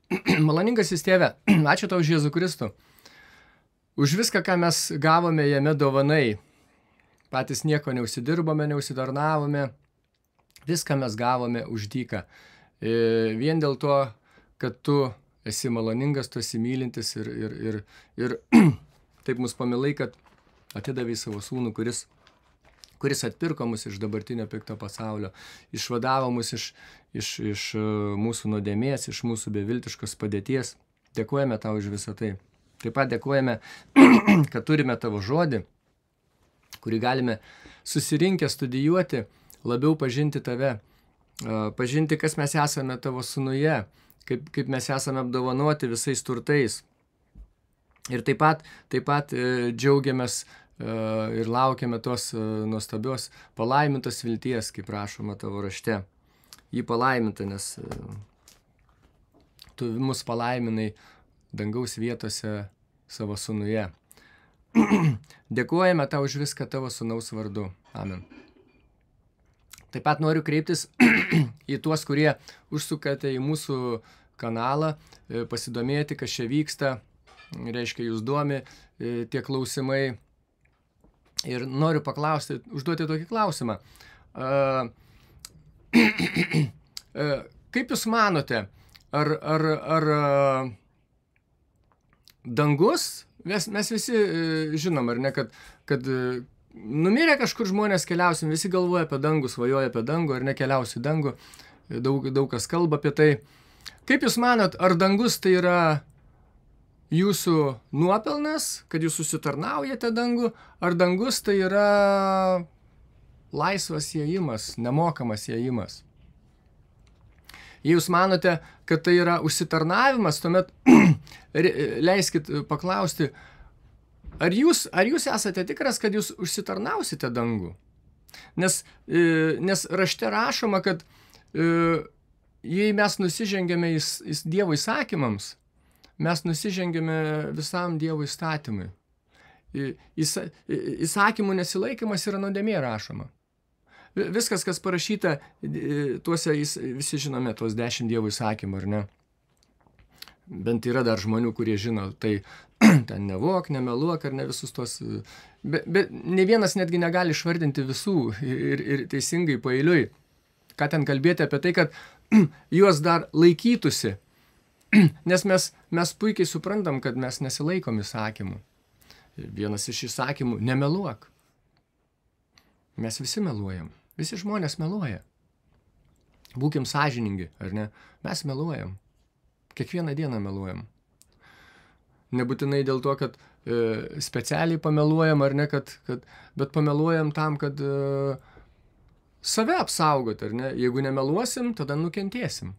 Maloningasis Tėve, ačiū Tau už Jėzų Kristų. Už viską, ką mes gavome jame dovanai. Patys nieko neužsidirbome, neužsidarnavome. Viską mes gavome už dyką. Vien dėl to, kad Tu esi maloningas, Tu esi mylintis ir taip mus pamilai, kad atidavai savo sūnų, kuris atpirko mus iš dabartinio pikto pasaulio, išvadavo mus iš mūsų nuodėmės, iš mūsų beviltiškos padėties. Dėkojame Tau už visą tai. Taip pat dėkojame, kad turime Tavo žodį, kurį galime susirinkę studijuoti, labiau pažinti Tave, pažinti, kas mes esame Tavo sūnuje, kaip mes esame apdovanoti visais turtais. Ir taip pat džiaugiamės ir laukiame tos nuostabios palaimintos vilties, kaip rašoma Tavo rašte. Jį palaiminta, nes Tu mus palaiminai dangaus vietose savo sūnuje. Dėkojame Tau už viską Tavo sūnaus vardu. Amen. Taip pat noriu kreiptis į tuos, kurie užsukate į mūsų kanalą, pasidomėti, kas čia vyksta. Reiškia, jūs domi tie klausimai. Ir noriu paklausti, užduoti tokį klausimą. Kaip jūs manote, ar dangus, mes visi žinom, ar ne, kad numirę kažkur žmonės keliausim, visi galvoja apie dangų, svajoja apie dangų, ar nekeliausi dangų, daug kas kalba apie tai. Kaip jūs manot, ar dangus tai yra jūsų nuopelnas, kad jūs susitarnaujate dangų, ar dangus tai yra laisvas ėjimas, nemokamas ėjimas? Jei jūs manote, kad tai yra užsitarnavimas, tuomet leiskit paklausti, ar jūs esate tikras, kad jūs užsitarnausite dangų? Nes rašte rašoma, kad jei mes nusižengiame Dievo įsakymams, mes nusižengiame visam Dievo įstatymui. Įsakymų nesilaikymas yra nuodėmė rašoma. Viskas, kas parašyta, tuose visi žinome tuos 10 Dievo įsakymų, ar ne? Bent yra dar žmonių, kurie žino, tai ten nevok, nemeluok, ar ne visus tos. Bet ne vienas netgi negali išvardinti visų ir teisingai paeiliui. Ką ten kalbėti apie tai, kad juos dar laikytųsi. Nes mes puikiai suprantam, kad mes nesilaikom įsakymų. Vienas iš įsakymų – nemeluok. Mes visi meluojam. Visi žmonės meluoja. Būkim sąžiningi, ar ne? Mes meluojam. Kiekvieną dieną meluojam. Nebūtinai dėl to, kad specialiai pameluojam, ar ne, bet pameluojam tam, kad save apsaugot, ar ne? Jeigu nemeluosim, tada nukentėsim.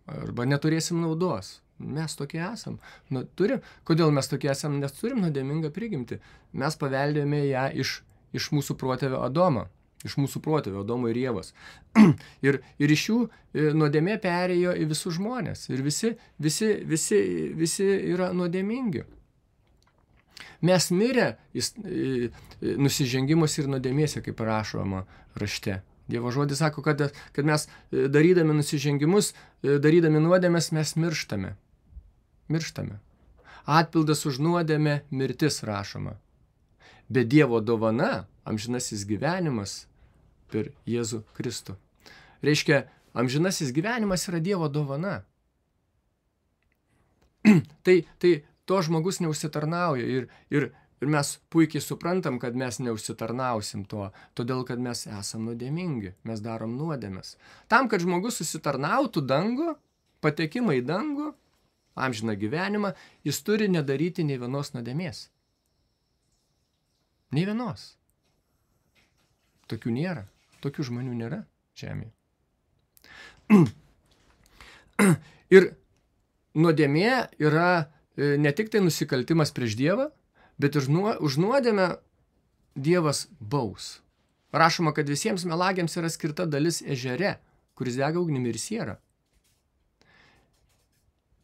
Arba neturėsim naudos. Mes tokie esam. Kodėl mes tokie esam? Nes turim nuodėmingą prigimtį. Mes paveldėjome ją iš mūsų protėvio Adomo. Iš mūsų protėvio Adomo ir Ievos. Ir iš jų nuodėmė perėjo į visus žmonės. Ir visi yra nuodėmingi. Mes mirę nusižengimus ir nuodėmėse, kaip rašoma rašte. Dievo žodis sako, kad mes darydami nusižengimus, darydami nuodėmes, mes mirštame. Mirštame. Atpildas už nuodėmę mirtis rašoma. Bet Dievo dovana, amžinasis gyvenimas per Jėzų Kristų. Reiškia, amžinasis gyvenimas yra Dievo dovana. Tai to žmogus neužsitarnauja ir mes puikiai suprantam, kad mes neužsitarnausim to, todėl kad mes esam nuodėmingi, mes darom nuodėmes. Tam, kad žmogus susitarnautų dangų, patekimą į dangų, amžiną gyvenimą, jis turi nedaryti nei vienos nuodėmės. Nei vienos. Tokių nėra. Tokių žmonių nėra žemėje. Ir nuodėmė yra ne tik tai nusikaltimas prieš Dievą, bet ir už nuodėmę Dievas baus. Rašoma, kad visiems melagiams yra skirta dalis ežere, kuris dega ugnimi ir siera.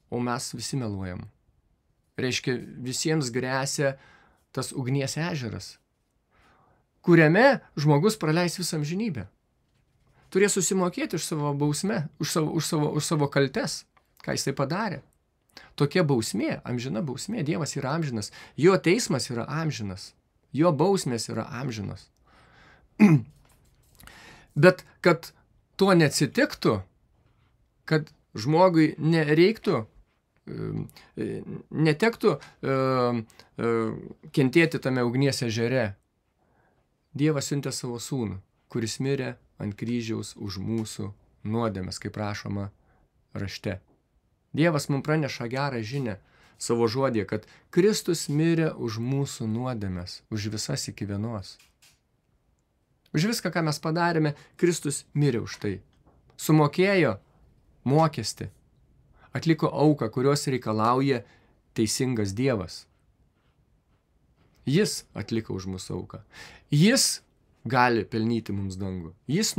O mes visi meluojam. Reiškia, visiems gresia tas ugnies ežeras, kuriame žmogus praleis visą amžinybę. Turės susimokėti už savo bausmę, už savo kaltes, Ką jisai padarė? Tokia bausmė, amžina bausmė. Dievas yra amžinas. Jo teismas yra amžinas. Jo bausmės yra amžinas. Bet kad to neatsitiktų, kad žmogui nereiktų, netektų kentėti tame ugnies ežere, Dievas siuntė savo sūnų, kuris mirė ant kryžiaus už mūsų nuodėmes, kaip rašoma rašte. Dievas mums praneša gerą žinią savo žodį, kad Kristus mirė už mūsų nuodėmes, už visas iki vienos. Už viską, ką mes padarėme, Kristus mirė už tai. Sumokėjo mokestį, atliko auką, kurios reikalauja teisingas Dievas. Jis atliko už mūsų auką. Jis gali pelnyti mums dangų. Jis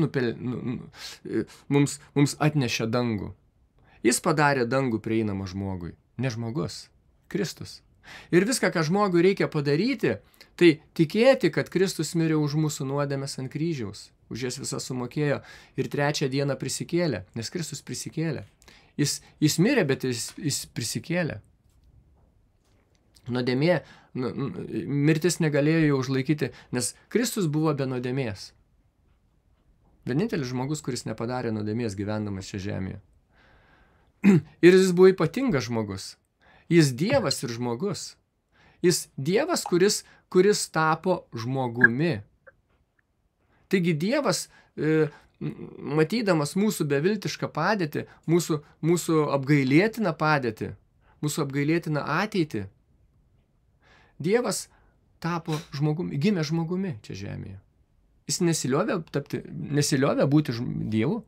mums atnešė dangų. Jis padarė dangų prieinamą žmogui. Ne žmogus, Kristus. Ir viską, ką žmogui reikia padaryti, tai tikėti, kad Kristus mirė už mūsų nuodėmes ant kryžiaus. Už jas visas sumokėjo ir 3 dieną prisikėlė, nes Kristus prisikėlė. Jis mirė, bet jis prisikėlė. Nuodėmė, mirtis negalėjo jo užlaikyti, nes Kristus buvo be nuodėmės. Vienintelis žmogus, kuris nepadarė nuodėmės gyvendamas čia žemėje. Ir jis buvo ypatingas žmogus. Jis Dievas ir žmogus. Jis Dievas, kuris tapo žmogumi. Taigi Dievas, matydamas mūsų beviltišką padėtį, mūsų apgailėtiną padėtį, mūsų apgailėtiną ateitį, Dievas tapo žmogumi, gimė žmogumi čia žemėje. Jis nesiliovė būti Dievu.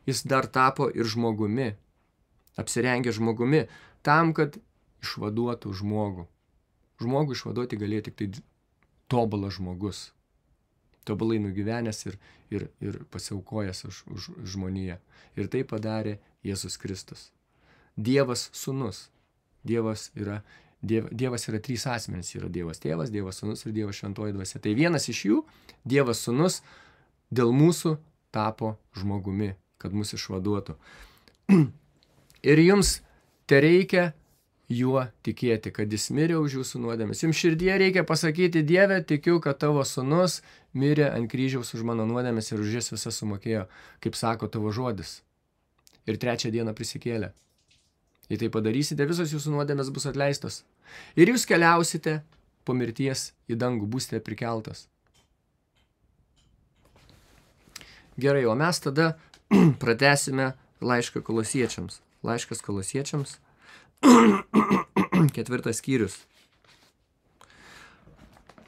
Jis dar tapo ir žmogumi, apsirengė žmogumi, tam, kad išvaduotų žmogų. Žmogų išvaduoti galėjo tik tai tobulas žmogus, tobulai nugyvenęs ir pasiaukojęs už žmoniją. Ir tai padarė Jėzus Kristus. Dievas sūnus. Dievas yra 3 asmenys. Yra Dievas tėvas, Dievas sūnus ir Dievas šventoji dvasia. Tai vienas iš jų, Dievas sūnus, dėl mūsų tapo žmogumi, kad mus išvaduotų. Ir jums tereikia juo tikėti, kad jis mirė už jūsų nuodėmes. Jums širdie reikia pasakyti: Dieve, tikiu, kad tavo sūnus mirė ant kryžiaus už mano nuodėmes ir už jas visas sumokėjo, kaip sako tavo žodis. Ir 3 dieną prisikėlė. Jei tai padarysite, visos jūsų nuodėmes bus atleistos. Ir jūs keliausite po mirties į dangų, būsite prikeltas. Gerai, o mes tada pratęsime laišką Kolosiečiams. Laiškas Kolosiečiams, 4 skyrius.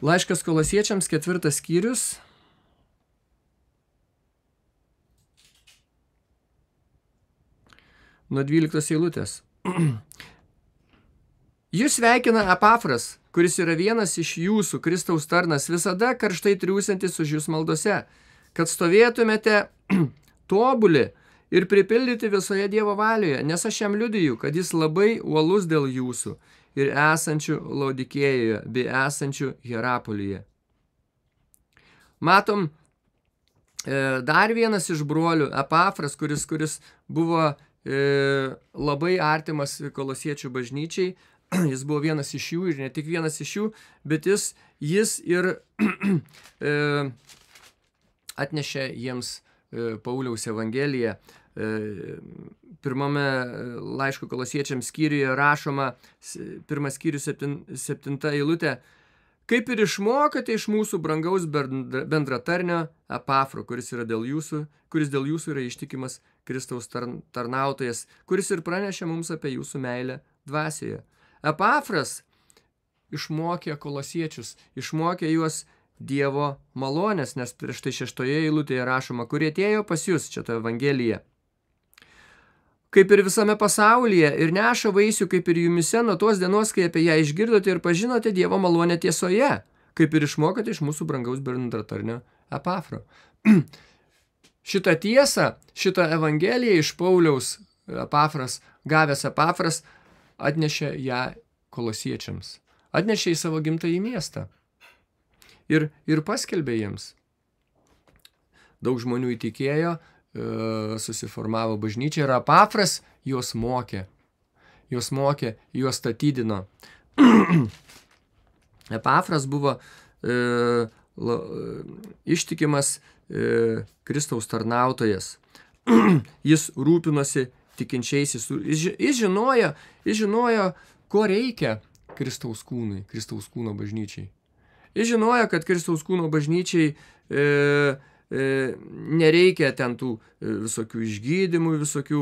Laiškas Kolosiečiams, 4 skyrius. Nuo 12 eilutės. Jūs sveikina Epafras, kuris yra vienas iš jūsų, Kristaus tarnas, visada karštai triūsiantis už jūs maldose, kad stovėtumėte tobuli ir pripildyti visoje Dievo valioje, nes aš jam liudiju, kad jis labai uolus dėl jūsų ir esančių Laudikėjoje bei esančių Hierapolyje. Matom, dar vienas iš brolių, Epafras, kuris buvo labai artimas Kolosiečių bažnyčiai. Jis buvo vienas iš jų ir ne tik vienas iš jų, bet jis ir atnešė jiems Pauliaus Evangeliją. Pirmame laiško Kolosiečiams skyriuje rašoma, 1 skyrius 7 eilutė: kaip ir išmokote iš mūsų brangaus bendratarnio Epafro, kuris dėl jūsų yra ištikimas Kristaus tarnautojas, kuris ir pranešė mums apie jūsų meilę dvasioje. Epafras išmokė kolosiečius, išmokė juos Dievo malonės, nes prieš tai 6 eilutėje rašoma, kurie atėjo pas jūs, čia ta Evangelija, kaip ir visame pasaulyje, ir neša vaisių kaip ir jumise nuo tos dienos, kai apie ją išgirdote ir pažinote Dievo malonę tiesoje, kaip ir išmokote iš mūsų brangaus bendratarnio Epafro. Šitą tiesą, šitą Evangeliją iš Pauliaus gavęs Epafras, atnešė ją kolosiečiams. Atnešė į savo gimtąjį miestą. Ir paskelbė jiems. Daug žmonių įtikėjo, susiformavo bažnyčia ir Epafras juos mokė. Juos mokė, juos statydino. Epafras buvo ištikimas Kristaus tarnautojas. Jis rūpinosi tikinčiaisiais. Jis žinojo, ko reikia Kristaus kūnui, Kristaus kūno bažnyčiai. Jis žinojo, kad Kristaus kūno bažnyčiai nereikia ten tų visokių išgydymų, visokių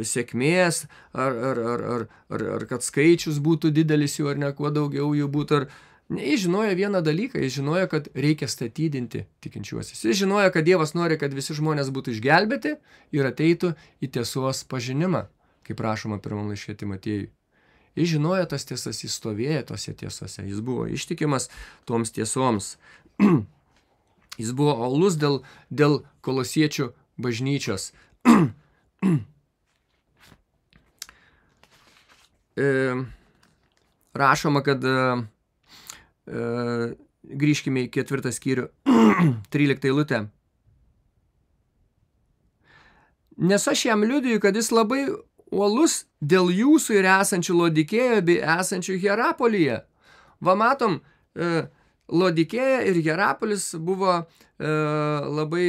sėkmės, ar kad skaičius būtų didelis jų, ar ne, kuo daugiau jų būtų. Jis žinojo vieną dalyką, jis žinojo, kad reikia statydinti tikinčiuosius. Jis žinojo, kad Dievas nori, kad visi žmonės būtų išgelbėti ir ateitų į tiesos pažinimą, kaip rašoma pirmam laiške Timotiejui. Jis žinojo tas tiesas, jis stovėjo tose tiesose, jis buvo ištikimas toms tiesoms. Jis buvo uolus dėl kolosiečių bažnyčios. Rašoma, kad grįžkime į 4 skyrių, 13 eilutę. Nes aš jam liudiju, kad jis labai uolus dėl jūsų ir esančių Lodikėjoje bei esančių Hierapolyje. Va matom, Lodikėja ir Hierapolis buvo labai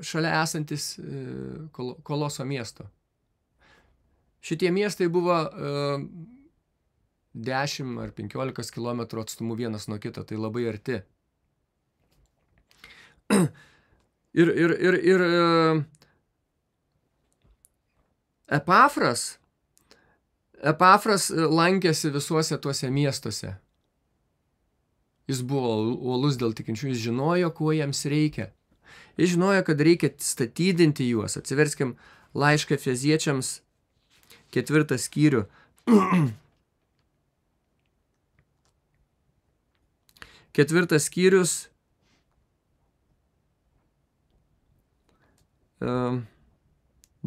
šalia esantis Koloso miesto. Šitie miestai buvo 10 ar 15 kilometrų atstumu vienas nuo kito, tai labai arti. Ir Epafras lankėsi visuose tuose miestuose. Jis buvo uolus dėl tikinčių, jis žinojo, kuo jiems reikia. Jis žinojo, kad reikia statydinti juos. Atsiverskim laišką Efeziečiams 4 skyrių. 4 skyrius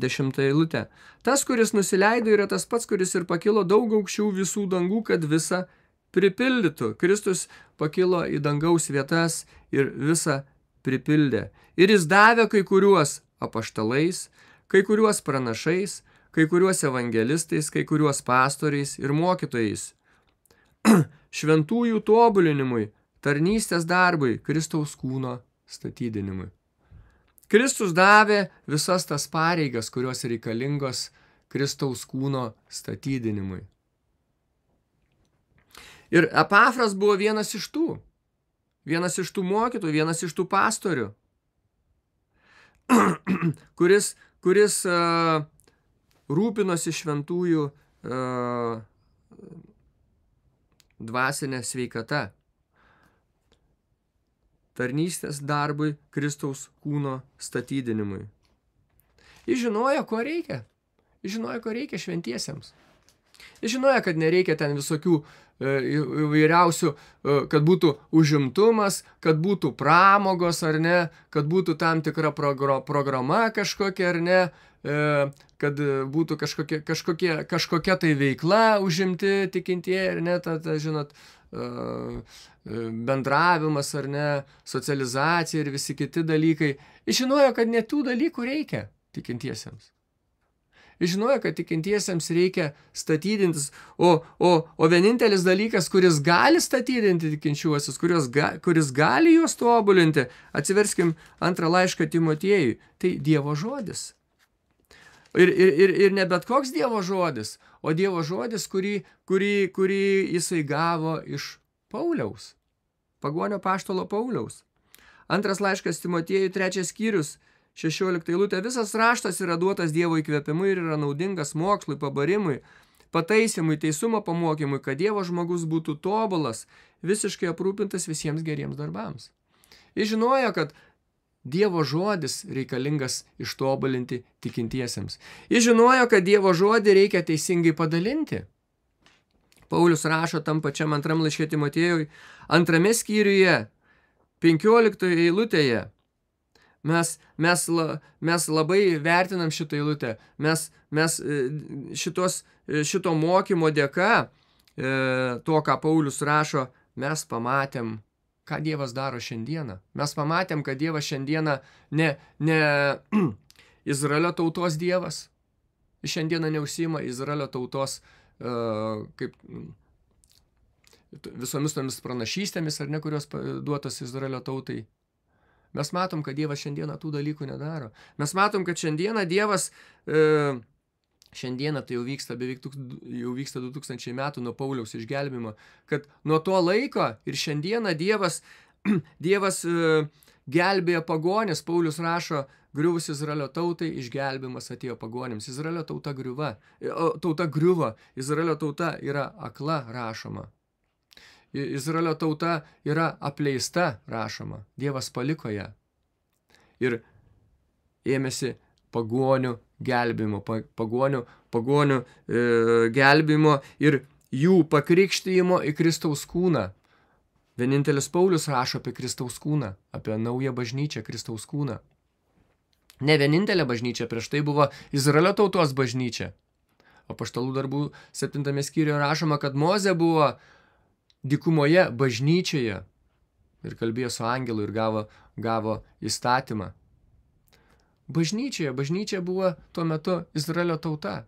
10 eilutė. Tas, kuris nusileido, yra tas pats, kuris ir pakilo daug aukščiau visų dangų, kad visą pripildytų. Kristus pakilo į dangaus vietas ir visą pripildė. Ir jis davė kai kuriuos apaštalais, kai kuriuos pranašais, kai kuriuos evangelistais, kai kuriuos pastoriais ir mokytojais. Šventųjų tobulinimui, tarnystės darbui, Kristaus kūno statydinimui. Kristus davė visas tas pareigas, kurios reikalingos Kristaus kūno statydinimui. Ir Epafras buvo vienas iš tų mokytojų, vienas iš tų pastorių, kuris rūpinosi šventųjų dvasinę sveikatą. Tarnystės darbui, Kristaus kūno statydinimui. Jis žinojo, ko reikia. Jis žinojo, ko reikia šventiesiems. Jis žinojo, kad nereikia ten visokių įvairiausių, kad būtų užimtumas, kad būtų pramogos ar ne, kad būtų tam tikra programa kažkokia ar ne, kad būtų kažkokia tai veikla užimti tikintieji ar ne, žinot, bendravimas ar ne, socializacija ir visi kiti dalykai. Jis žinojo, kad ne tų dalykų reikia tikintiesiems. Jis žinojo, kad tikintiesiems reikia statydintis, o vienintelis dalykas, kuris gali statydinti tikinčiuosius, kuris gali juos tobulinti, atsiverskim 2 laišką Timotiejui, tai Dievo žodis. Ir ne bet koks Dievo žodis, o Dievo žodis, kurį jisai gavo iš Pauliaus, pagonio apaštalo Pauliaus. 2 laiškas Timotiejui 3 skyrius, 16 eilutė. Visas raštas yra duotas Dievo įkvėpimui ir yra naudingas mokslui, pabarimui, pataisimui, teisumo pamokymui, kad Dievo žmogus būtų tobulas, visiškai aprūpintas visiems geriems darbams. Jis žinojo, kad Dievo žodis reikalingas ištobulinti tikintiesiems. Jis žinojo, kad Dievo žodį reikia teisingai padalinti. Paulius rašo tam pačiam 2 laiške Timotiejui, 2 skyriuje, 15 eilutėje. Mes labai vertinam šitą eilutę. Mes šito mokymo dėka, to, ką Paulius rašo, mes pamatėm, ką Dievas daro šiandieną. Mes pamatėm, kad Dievas šiandieną Izraelio tautos Dievas. Jis šiandieną neužsiima Izraelio tautos kaip visomis tomis pranašystėmis, ar ne, kurios duotos Izraelio tautai. Mes matom, kad Dievas šiandieną tų dalykų nedaro. Mes matom, kad šiandieną Dievas, šiandieną tai jau vyksta 2000 metų nuo Pauliaus išgelbimo, kad nuo to laiko ir šiandieną Dievas gelbėja pagonis. Paulius rašo, griuvus Izraelio tautai, išgelbimas atėjo pagonims. Izraelio tauta griuvo, Izraelio tauta yra akla, rašoma. Izraelio tauta yra apleista, rašoma. Dievas paliko ją. Ir ėmėsi pagonių gelbimo, pagonių gelbimo ir jų pakrikštijimo į Kristaus kūną. Vienintelis Paulius rašo apie Kristaus kūną, apie naują bažnyčią Kristaus kūną. Ne vienintelė bažnyčia, prieš tai buvo Izraelio tautos bažnyčia. Apaštalų darbų 7 skyriuje rašoma, kad Mozė buvo dykumoje bažnyčioje ir kalbėjo su angelu ir gavo įstatymą. Bažnyčia buvo tuo metu Izraelio tauta.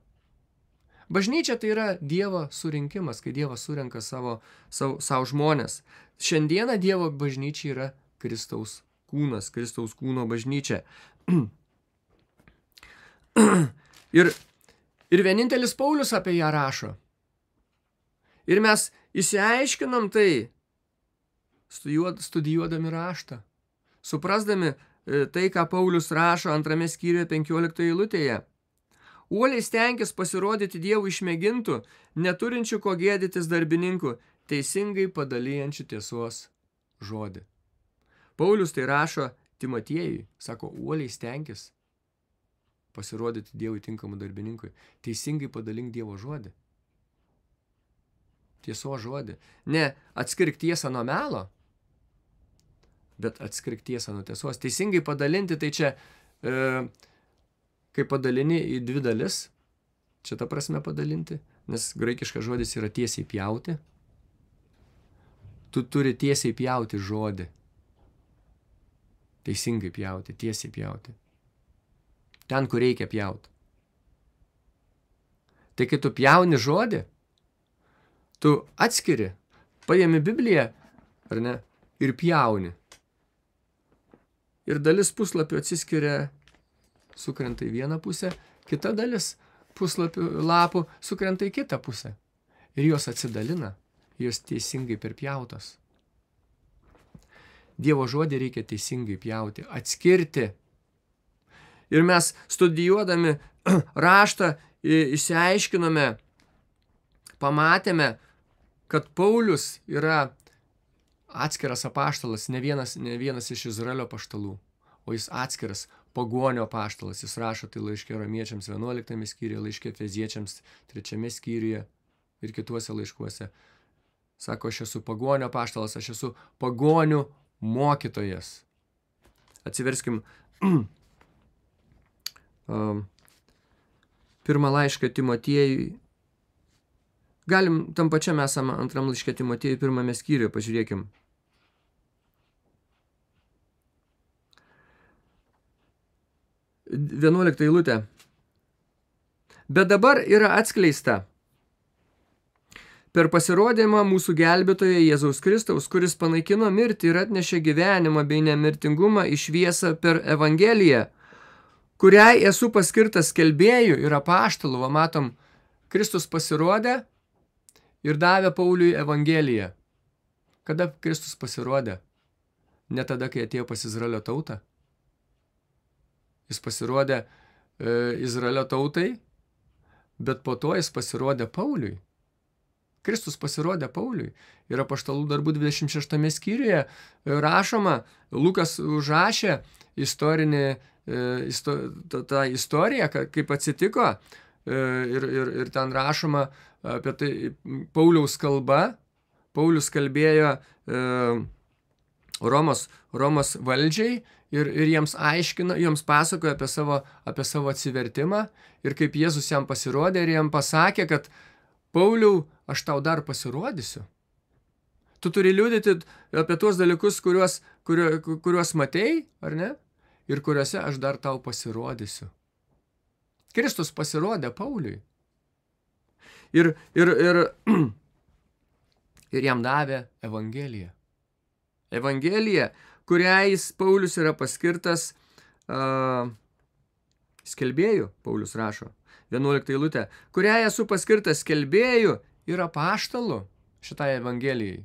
Bažnyčia tai yra Dievo surinkimas, kai Dievas surenka savo žmonės. Šiandieną Dievo bažnyčia yra Kristaus kūnas, Kristaus kūno bažnyčia. Ir vienintelis Paulius apie ją rašo. Ir mes išsiaiškinom tai, studijuodami raštą, suprasdami tai, ką Paulius rašo 2 skyriuje 15 eilutėje. Uoliai stenkis pasirodyti Dievų išmėgintų, neturinčių ko gėdytis darbininkų, teisingai padalyjančių tiesos žodį. Paulius tai rašo Timotiejui, sako, uoliai stenkis pasirodyti Dievui tinkamų darbininkui, teisingai padalink Dievo žodį. Tiesos žodį. Ne atskirk tiesą nuo melo, bet atskirk tiesą nuo tiesos. Teisingai padalinti, tai čia, kai padalini į 2 dalis, čia ta prasme padalinti, nes graikiškas žodis yra tiesiai pjauti. Tu turi tiesiai pjauti žodį. Teisingai pjauti, tiesiai pjauti. Ten, kur reikia pjauti. Tai kai tu pjauni žodį, tu atskiri, paimi Bibliją, ar ne, ir pjauni. Ir dalis puslapių atsiskiria, sukrenta į vieną pusę, kita dalis puslapių lapų sukrenta į kitą pusę. Ir jos atsidalina, jos teisingai perpjautos. Dievo žodį reikia teisingai pjauti, atskirti. Ir mes studijuodami raštą išsiaiškinome, pamatėme, kad Paulius yra atskiras apaštalas, ne vienas iš Izraelio apaštalų, o jis atskiras pagonio apaštalas. Jis rašo tai laiške Romiečiams 11 skyriuje, laiške Efeziečiams 3 skyriuje ir kituose laiškuose. Sako, aš esu pagonio apaštalas, aš esu pagonių mokytojas. Atsiverskim pirmą laišką Timotiejui. Galim tam pačiam esam 2 laiške Timotiejui 1 skyriuje, pažiūrėkim. 11 eilutė. Bet dabar yra atskleista per pasirodymą mūsų gelbėtojo Jėzaus Kristaus, kuris panaikino mirtį ir atnešė gyvenimą bei nemirtingumą į šviesą per Evangeliją, kuriai esu paskirtas skelbėjų ir apaštalų. Va, matom, Kristus pasirodė ir davė Pauliui Evangeliją. Kada Kristus pasirodė? Ne tada, kai atėjo pas Izraelio tautą. Jis pasirodė Izraelio tautai, bet po to jis pasirodė Pauliui. Kristus pasirodė Pauliui. Ir apaštalų darbų 26 skyriuje rašoma, Lukas užrašė tą istoriją, kaip atsitiko, ir ten rašoma apie tai Pauliaus kalba. Paulius kalbėjo Romos valdžiai ir jiems aiškino, jiems pasakojo apie savo atsivertimą ir kaip Jėzus jam pasirodė ir jam pasakė, kad Pauliau, aš tau dar pasirodysiu. Tu turi liudyti apie tuos dalykus, kuriuos matei, ar ne? Ir kuriuose aš dar tau pasirodysiu. Kristus pasirodė Pauliui. Ir jam davė Evangeliją. Evangelija, kuriais Paulius yra paskirtas skelbėjų, Paulius rašo, 11 eilutė, kuriai esu paskirtas skelbėjų ir apaštalu šitai Evangelijai.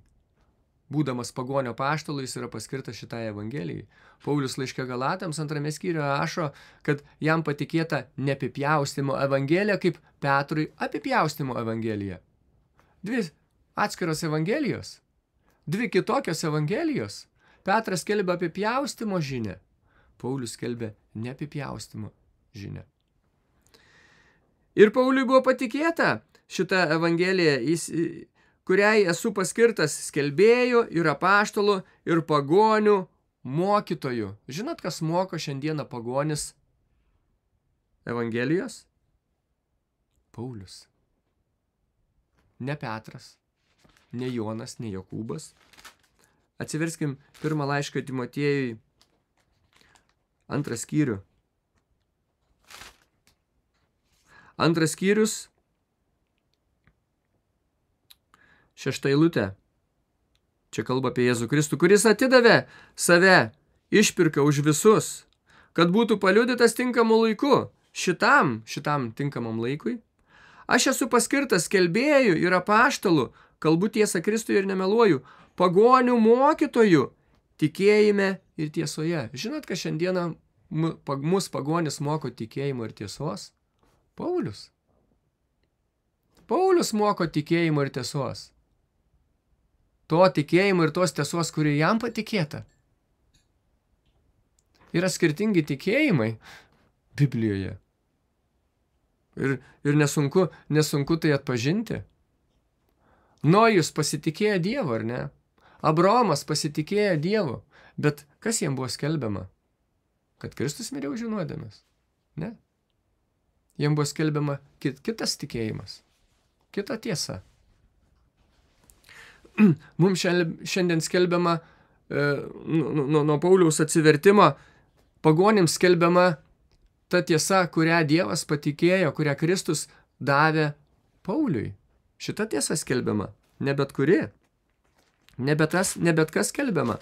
Būdamas pagonio apaštalu, jis yra paskirtas šitai Evangelijai. Paulius laiške Galatams 2 skyriuje rašo, kad jam patikėta neapipjaustimo Evangelija, kaip Petrui apipjaustimo Evangelija. 2 atskiros Evangelijos, 2 kitokios Evangelijos. Petras skelbia apipjaustimo žinią, Paulius skelbia neapipjaustimo žinią. Ir Pauliui buvo patikėta šita Evangelija, kuriai esu paskirtas skelbėjų ir apaštalų ir pagonių mokytojų. Žinot, kas moko šiandieną pagonis Evangelijos? Paulius. Ne Petras, ne Jonas, ne Jokūbas. Atsiverskim 1 laišką Timotiejui, 2 skyrių. 2 skyrius, 6 eilutė. Čia kalba apie Jėzų Kristų, kuris atidavė save išpirką už visus, kad būtų paliudytas tinkamu laiku, šitam tinkamam laikui. Aš esu paskirtas skelbėjų ir apaštalų, kalbu tiesą Kristuje ir nemeluoju, pagonių mokytojų, tikėjime ir tiesoje. Žinot, kad šiandieną mus pagonis moko tikėjimo ir tiesos? Paulius. Paulius moko tikėjimo ir tiesos. To tikėjimo ir tos tiesos, kuri jam patikėta. Yra skirtingi tikėjimai Biblijoje. Ir nesunku tai atpažinti. Nojus pasitikėjo Dievu, ar ne? Abraomas pasitikėjo Dievu. Bet kas jam buvo skelbiama? Kad Kristus mirė už jų nuodėmes? Ne. Jam buvo skelbiama kitas tikėjimas. Kita tiesa. Mums šiandien skelbiama nuo Pauliaus atsivertimo, pagonims skelbiama ta tiesa, kurią Dievas patikėjo, kurią Kristus davė Pauliui. Šita tiesa skelbiama, ne bet kuri. Ne bet kas skelbiama.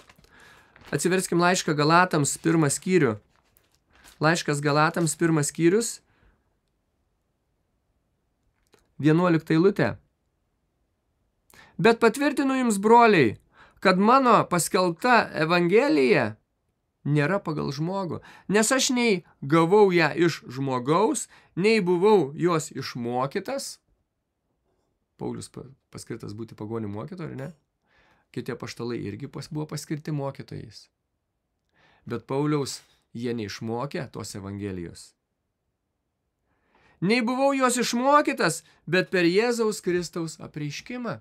Atsiverskim laišką Galatams 1 skyrių. Laiškas Galatams 1 skyrius, 11 eilutė. Bet patvirtinu jums, broliai, kad mano paskelbta Evangelija nėra pagal žmogų, nes aš nei gavau ją iš žmogaus, nei buvau jos išmokytas. Paulius paskirtas būti pagonių mokytoju, ar ne? Kiti apaštalai irgi buvo paskirti mokytojais. Bet Pauliaus jie neišmokė tos Evangelijos. Nei buvau jos išmokytas, bet per Jėzaus Kristaus apreiškimą.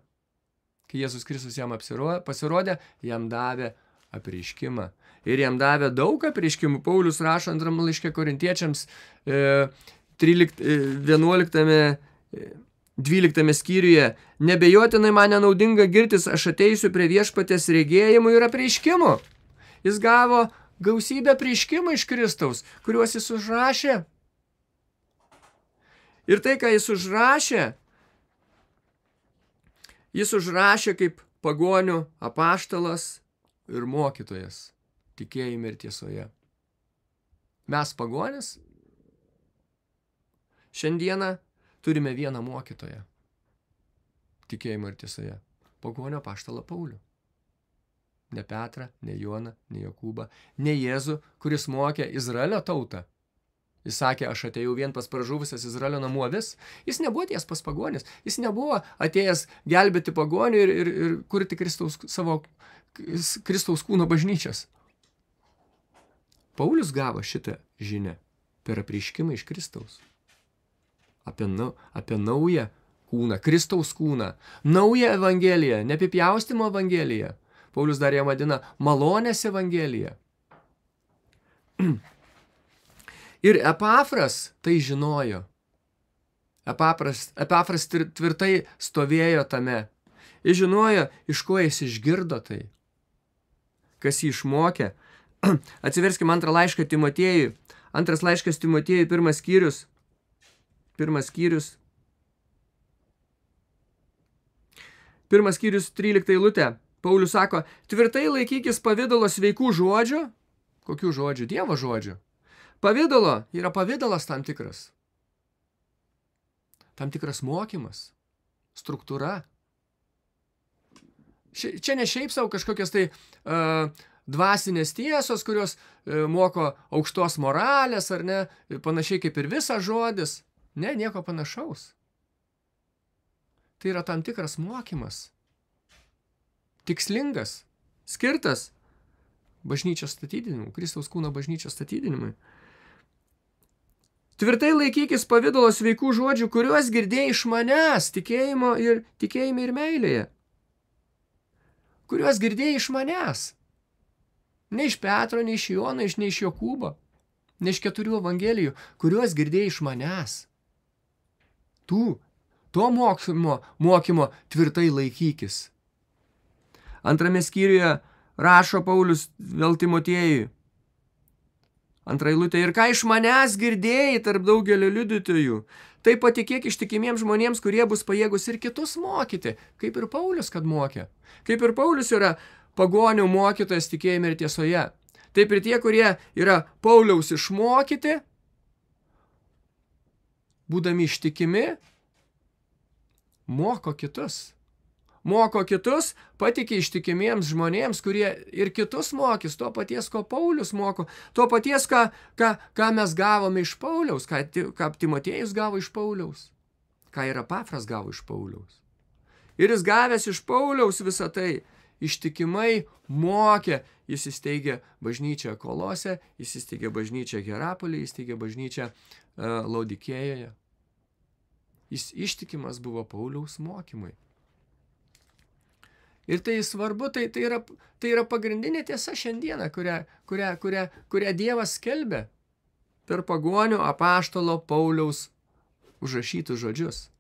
Kai Jėzus Kristus jam pasirodė, jam davė apreiškimą. Ir jam davė daug apreiškimų. Paulius rašo 2 laiške Korintiečiams 12 skyriuje. Nebejotinai man nenaudinga girtis, aš ateisiu prie viešpaties regėjimų ir apreiškimų. Jis gavo gausybę apreiškimų iš Kristaus, kuriuos jis užrašė. Ir tai, ką jis užrašė kaip pagonių apaštalas ir mokytojas tikėjime ir tiesoje. Mes pagonis šiandieną turime vieną mokytoją tikėjimo ir tiesoje. Pagonio apaštalą Paulių. Ne Petrą, ne Joną, ne Jokūbą, ne Jėzų, kuris mokė Izraelio tautą. Jis sakė, aš atėjau vien pas pražuvusias Izraelio namų avis. Jis nebuvo atėjęs pas pagonis. Jis nebuvo atėjęs gelbėti pagonių ir kurti Kristaus kūno bažnyčias. Paulius gavo šitą žinią per apreiškimą iš Kristaus. Apie naują kūną, Kristaus kūną. Naują Evangeliją, neapipjaustimo Evangeliją. Paulius dar ją vadina malonės Evangelija. Ir Epafras tai žinojo. Epafras tvirtai stovėjo tame. Jis žinojo, iš ko jis išgirdo tai. Kas jį išmokė. Atsiverskim 2 laišką Timotiejui. 2 laiškas Timotiejui 1 skyrius. Pirmas skyrius 13 eilutė. Paulius sako, tvirtai laikykis pavidalo sveikų žodžių. Kokių žodžių? Dievo žodžių. Pavidalo yra pavidalas tam tikras. Tam tikras mokymas. Struktūra. Čia ne šiaip savo kažkokios tai dvasinės tiesos, kurios moko aukštos moralės, ar ne, panašiai kaip ir visas žodis. Ne, nieko panašaus. Tai yra tam tikras mokymas. Tikslingas, skirtas bažnyčios statydinimui, Kristaus kūno bažnyčios statydinimui. Tvirtai laikykis pavidalo sveikų žodžių, kuriuos girdėjai iš manęs, tikėjime ir meilėje. Kuriuos girdėjai iš manęs. Ne iš Petro, ne iš Jono, ne iš Jokūbo, ne iš 4 evangelijų, kuriuos girdėjai iš manęs. To mokymo tvirtai laikykis. Antrame skyriuje rašo Paulius vėl Timotiejui. Antra eilutė. Ir ką iš manęs girdėjai tarp daugelio liudytojų, tai patikėk ištikimiems žmonėms, kurie bus pajėgus ir kitus mokyti, kaip ir Paulius, kad mokė. Kaip ir Paulius yra pagonių mokytojas tikėjime ir tiesoje. Taip ir tie, kurie yra Pauliaus išmokyti, būdami ištikimi, moko kitus. Moko kitus, patikė ištikimiems žmonėms, kurie ir kitus mokys, to paties, ko Paulius moko, to paties, ką mes gavome iš Pauliaus, ką Timotiejus gavo iš Pauliaus, ką ir Epafras gavo iš Pauliaus. Ir jis gavęs iš Pauliaus visą tai, ištikimai mokė, jis įsteigė bažnyčią Kolose, jis įsteigė bažnyčią Hierapolyje, įsteigė bažnyčią Laudikėjoje. Jis ištikimas buvo Pauliaus mokymui. Ir tai svarbu, tai yra pagrindinė tiesa šiandieną, kurią Dievas skelbia per pagonių apaštalo Pauliaus užrašytus žodžius.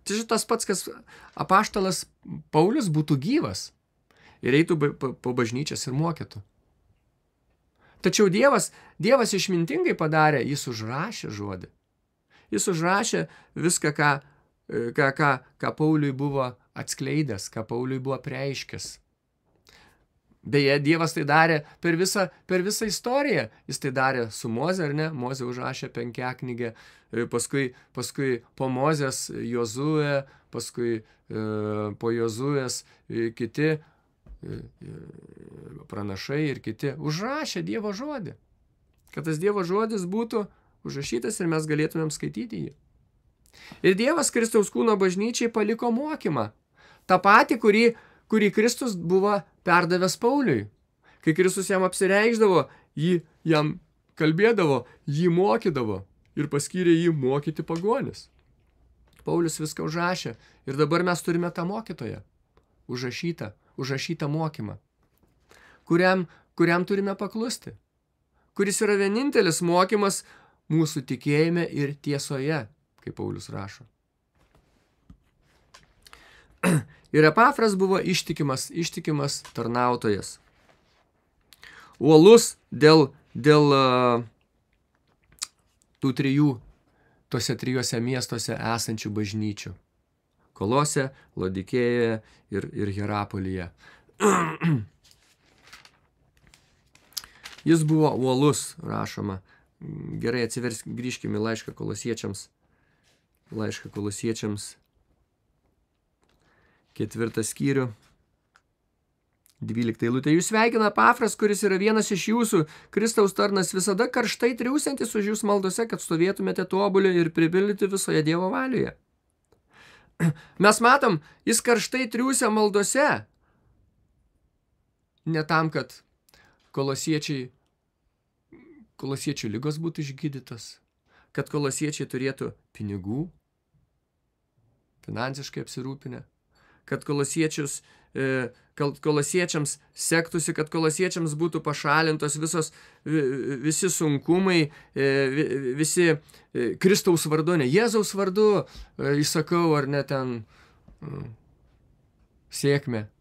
Tai tas pats, kas apaštalas Paulius būtų gyvas ir eitų po bažnyčias ir mokytų. Tačiau Dievas išmintingai padarė, jis užrašė žodį. Jis užrašė viską, ką Pauliui buvo atskleidęs, ką Pauliui buvo preiškęs. Beje, Dievas tai darė per visą istoriją. Jis tai darė su Moze, ar ne? Moze užrašė Penkiaknygę, paskui po Mozės Jozuė, paskui po Jozuės kiti pranašai ir kiti užrašė Dievo žodį. Kad tas Dievo žodis būtų užrašytas ir mes galėtumėm skaityti jį. Ir Dievas Kristaus kūno bažnyčiai paliko mokymą. Ta pati, kurį Kristus buvo perdavęs Pauliui. Kai Kristus jam apsireikšdavo, jam kalbėdavo, jį mokydavo ir paskyrė jį mokyti pagonis. Paulius viską užrašė ir dabar mes turime tą mokytoją. Užrašytą mokymą, kuriam turime paklusti. Kuris yra vienintelis mokymas mūsų tikėjime ir tiesoje, kaip Paulius rašo. Ir Epafras buvo ištikimas tarnautojas. Uolus dėl tose 3 miestuose esančių bažnyčių. Kolose, Laudikėjoje ir Hierapolyje. Jis buvo uolus, rašoma. Gerai, grįžkime į laišką Kolosiečiams. Laišką Kolosiečiams. 4 skyrių. 12 eilutė. Jūs sveikina Epafras, kuris yra vienas iš jūsų, Kristaus tarnas, visada karštai triūsiantis už jūs maldose, kad stovėtumėte tobuli ir pripildyti visoje Dievo valioje. Mes matom, jis karštai triūsia maldose. Ne tam, kad kolosiečių ligos būtų išgydytos, kad kolosiečiai turėtų pinigų, finansiškai apsirūpinę, kad kolosiečiams sektųsi, kad kolosiečiams būtų pašalintos visi sunkumai, visi Kristaus vardu, ne Jėzaus vardu, įsakau, ar ne ten sėkmę,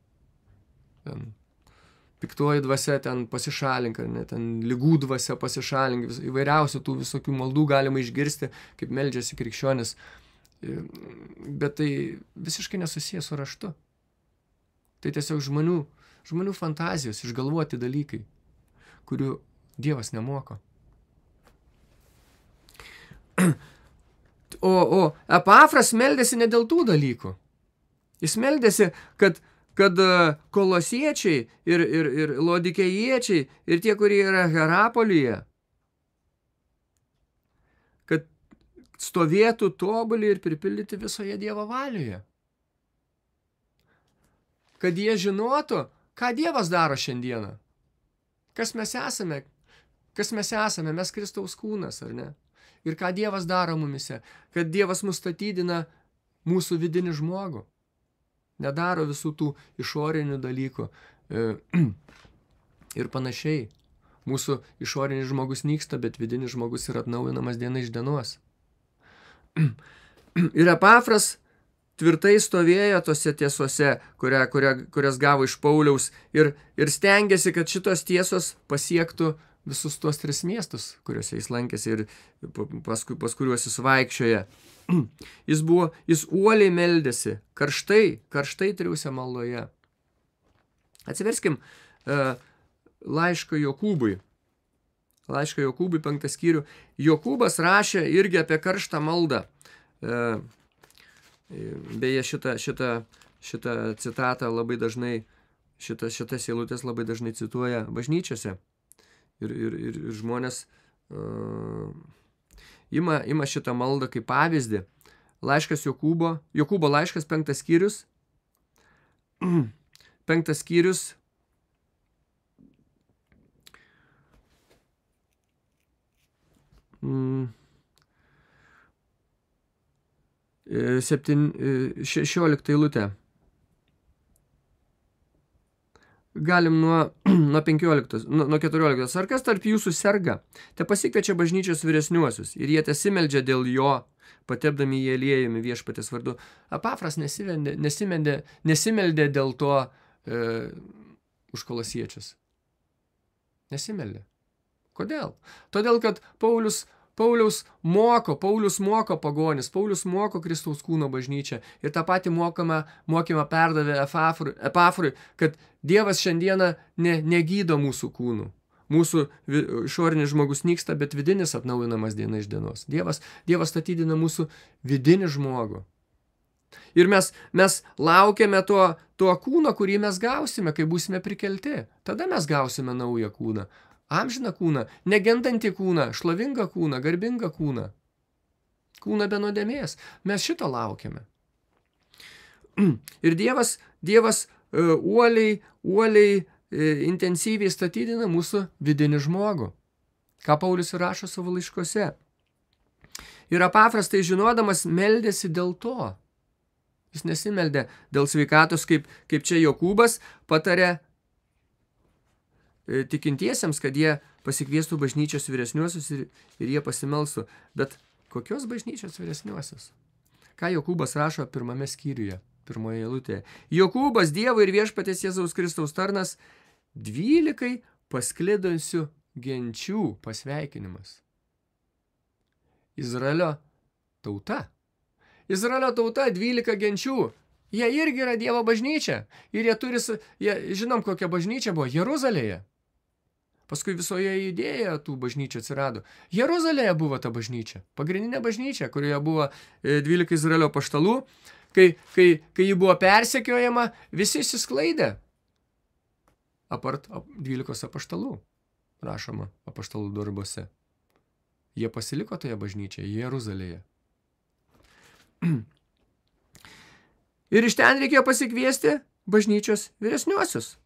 ten piktoji dvasia ten pasišalink, ar ne, ten ligų dvasia pasišalink, įvairiausių tų visokių maldų galima išgirsti, kaip meldžiasi krikščionis. Bet tai visiškai nesusijęs su raštu. Tai tiesiog žmonių fantazijos, išgalvoti dalykai, kurių Dievas nemoko. O Epafras meldėsi ne dėl tų dalykų. Jis meldėsi, kad kolosiečiai ir lodikėjiečiai ir tie, kurie yra Herapolyje, kad stovėtų tobuli ir pripildyti visoje Dievo valioje. Kad jie žinotų, ką Dievas daro šiandieną. Kas mes esame? Mes Kristaus kūnas, ar ne? Ir ką Dievas daro mumise? Kad Dievas mus statydina mūsų vidinį žmogų. Nedaro visų tų išorinių dalykų ir panašiai. Mūsų išorinis žmogus nyksta, bet vidinis žmogus yra atnaujinamas diena iš dienos. Ir Epafras tvirtai stovėjo tose tiesose, kurias gavo iš Pauliaus ir stengiasi, kad šitos tiesos pasiektų visus tuos 3 miestus, kuriuose jis lankėsi ir pas kuriuos jis vaikščioja. Jis uoliai meldėsi, karštai triūsė maldoje. Atsiverskim laišką Jokūbui. Laišką Jokūbui 5 skyrių. Jokūbas rašė irgi apie karštą maldą. Beje, šitą citatą labai dažnai, šitas eilutes labai dažnai cituoja bažnyčiose. Ir žmonės ima šitą maldą kaip pavyzdį. Laiškas Jokūbo laiškas 5 skyrius. 5 skyrius. 16 eilutė. Galim nuo 15, nuo 14. Ar kas tarp jūsų serga? Te pasikviečia bažnyčios vyresniuosius ir jie tesimeldžia dėl jo, patepdami jį aliejumi viešpaties vardu. Epafras nesimeldė dėl to už kolosiečius. Nesimeldė. Kodėl? Todėl, kad Paulius moko pagonis, Paulius moko Kristaus kūno bažnyčią ir tą patį mokymą perdavė Epafrui, kad Dievas šiandieną negydo mūsų kūnų. Mūsų išorinis žmogus nyksta, bet vidinis atnaujinamas diena iš dienos. Dievas statydina mūsų vidinį žmogų. Ir mes laukiame to kūno, kurį mes gausime, kai būsime prikelti. Tada mes gausime naują kūną. Amžiną kūną, negendantį kūną, šlovingą kūną, garbingą kūną. Kūną be nuodėmės. Mes šito laukiame. Ir Dievas uoliai, intensyviai statydina mūsų vidinį žmogų. Ką Paulius rašo savo laiškose. Ir Epafras tai žinodamas meldėsi dėl to. Jis nesimeldė dėl sveikatos, kaip čia Jokūbas patarė tikintiesiems, kad jie pasikviestų bažnyčios vyresniuosius ir jie pasimelstų. Bet kokios bažnyčios vyresniuosius? Ką Jokūbas rašo 1 skyriuje, 1 eilutėje? Jokūbas, Dievo ir viešpaties Jėzaus Kristaus tarnas, 12 pasklidusių genčių pasveikinimas. Izraelio tauta. Izraelio tauta 12 genčių. Jie irgi yra Dievo bažnyčia. Ir žinom, kokia bažnyčia buvo Jeruzalėje. Paskui visoje Judėjoje tų bažnyčių atsirado. Jeruzalėje buvo ta bažnyčia. Pagrindinė bažnyčia, kurioje buvo 12 Izraelio apaštalų. Kai ji buvo persekiojama, visi išsisklaidė. Apart 12 apaštalų, rašoma apaštalų darbuose. Jie pasiliko toje bažnyčioje, Jeruzalėje. Ir iš ten reikėjo pasikviesti bažnyčios vyresniuosius.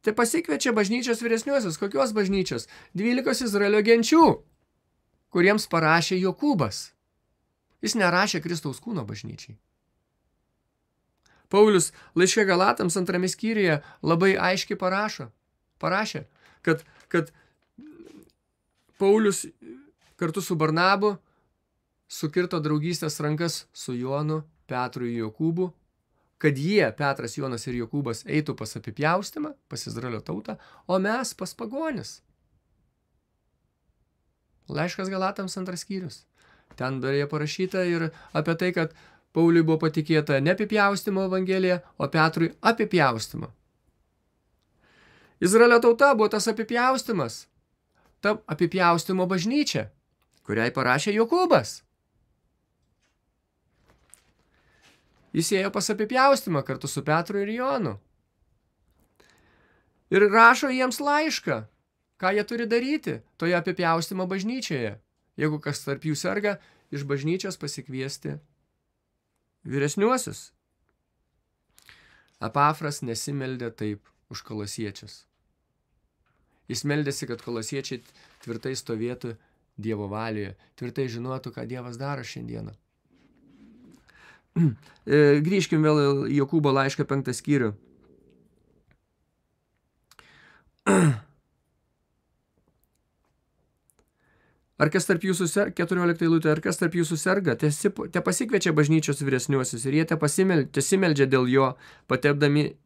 Tai pasikviečia bažnyčios vyresniuosius. Kokios bažnyčios? 12 Izraelio genčių, kuriems parašė Jokūbas. Jis nerašė Kristaus kūno bažnyčiai. Paulius laiške Galatams 2 skyriuje labai aiškiai parašė, kad Paulius kartu su Barnabu sukirto draugystės rankas su Jonu, Petru ir Jokūbu, kad jie, Petras, Jonas ir Jokūbas, eitų pas apipjaustymą, pas Izraelio tautą, o mes pas pagonis. Laiškas Galatams 2 skyrius. Ten dar jie parašyta ir apie tai, kad Pauliui buvo patikėta ne apipjaustymo evangelija, o Petrui apipjaustymo. Izraelio tauta buvo tas apipjaustymas, ta apipjaustymo bažnyčia, kuriai parašė Jokūbas. Jis ėjo pas apipjaustymą kartu su Petru ir Jonu. Ir rašo jiems laišką, ką jie turi daryti toje apipjaustymo bažnyčioje. Jeigu kas tarp jų serga, iš bažnyčios pasikviesti vyresniuosius. Epafras nesimeldė taip už kolosiečius. Jis meldėsi, kad kolosiečiai tvirtai stovėtų Dievo valioje, tvirtai žinotų, ką Dievas daro šiandieną. Grįžkim vėl į Jokūbo laišką 5 skyrių. Ar kas tarp jūsų serga, 14 eilutė, ar kas tarp jūsų serga, te pasikviečia bažnyčios vyresniuosius ir jie tesimeldžia dėl jo, patepdami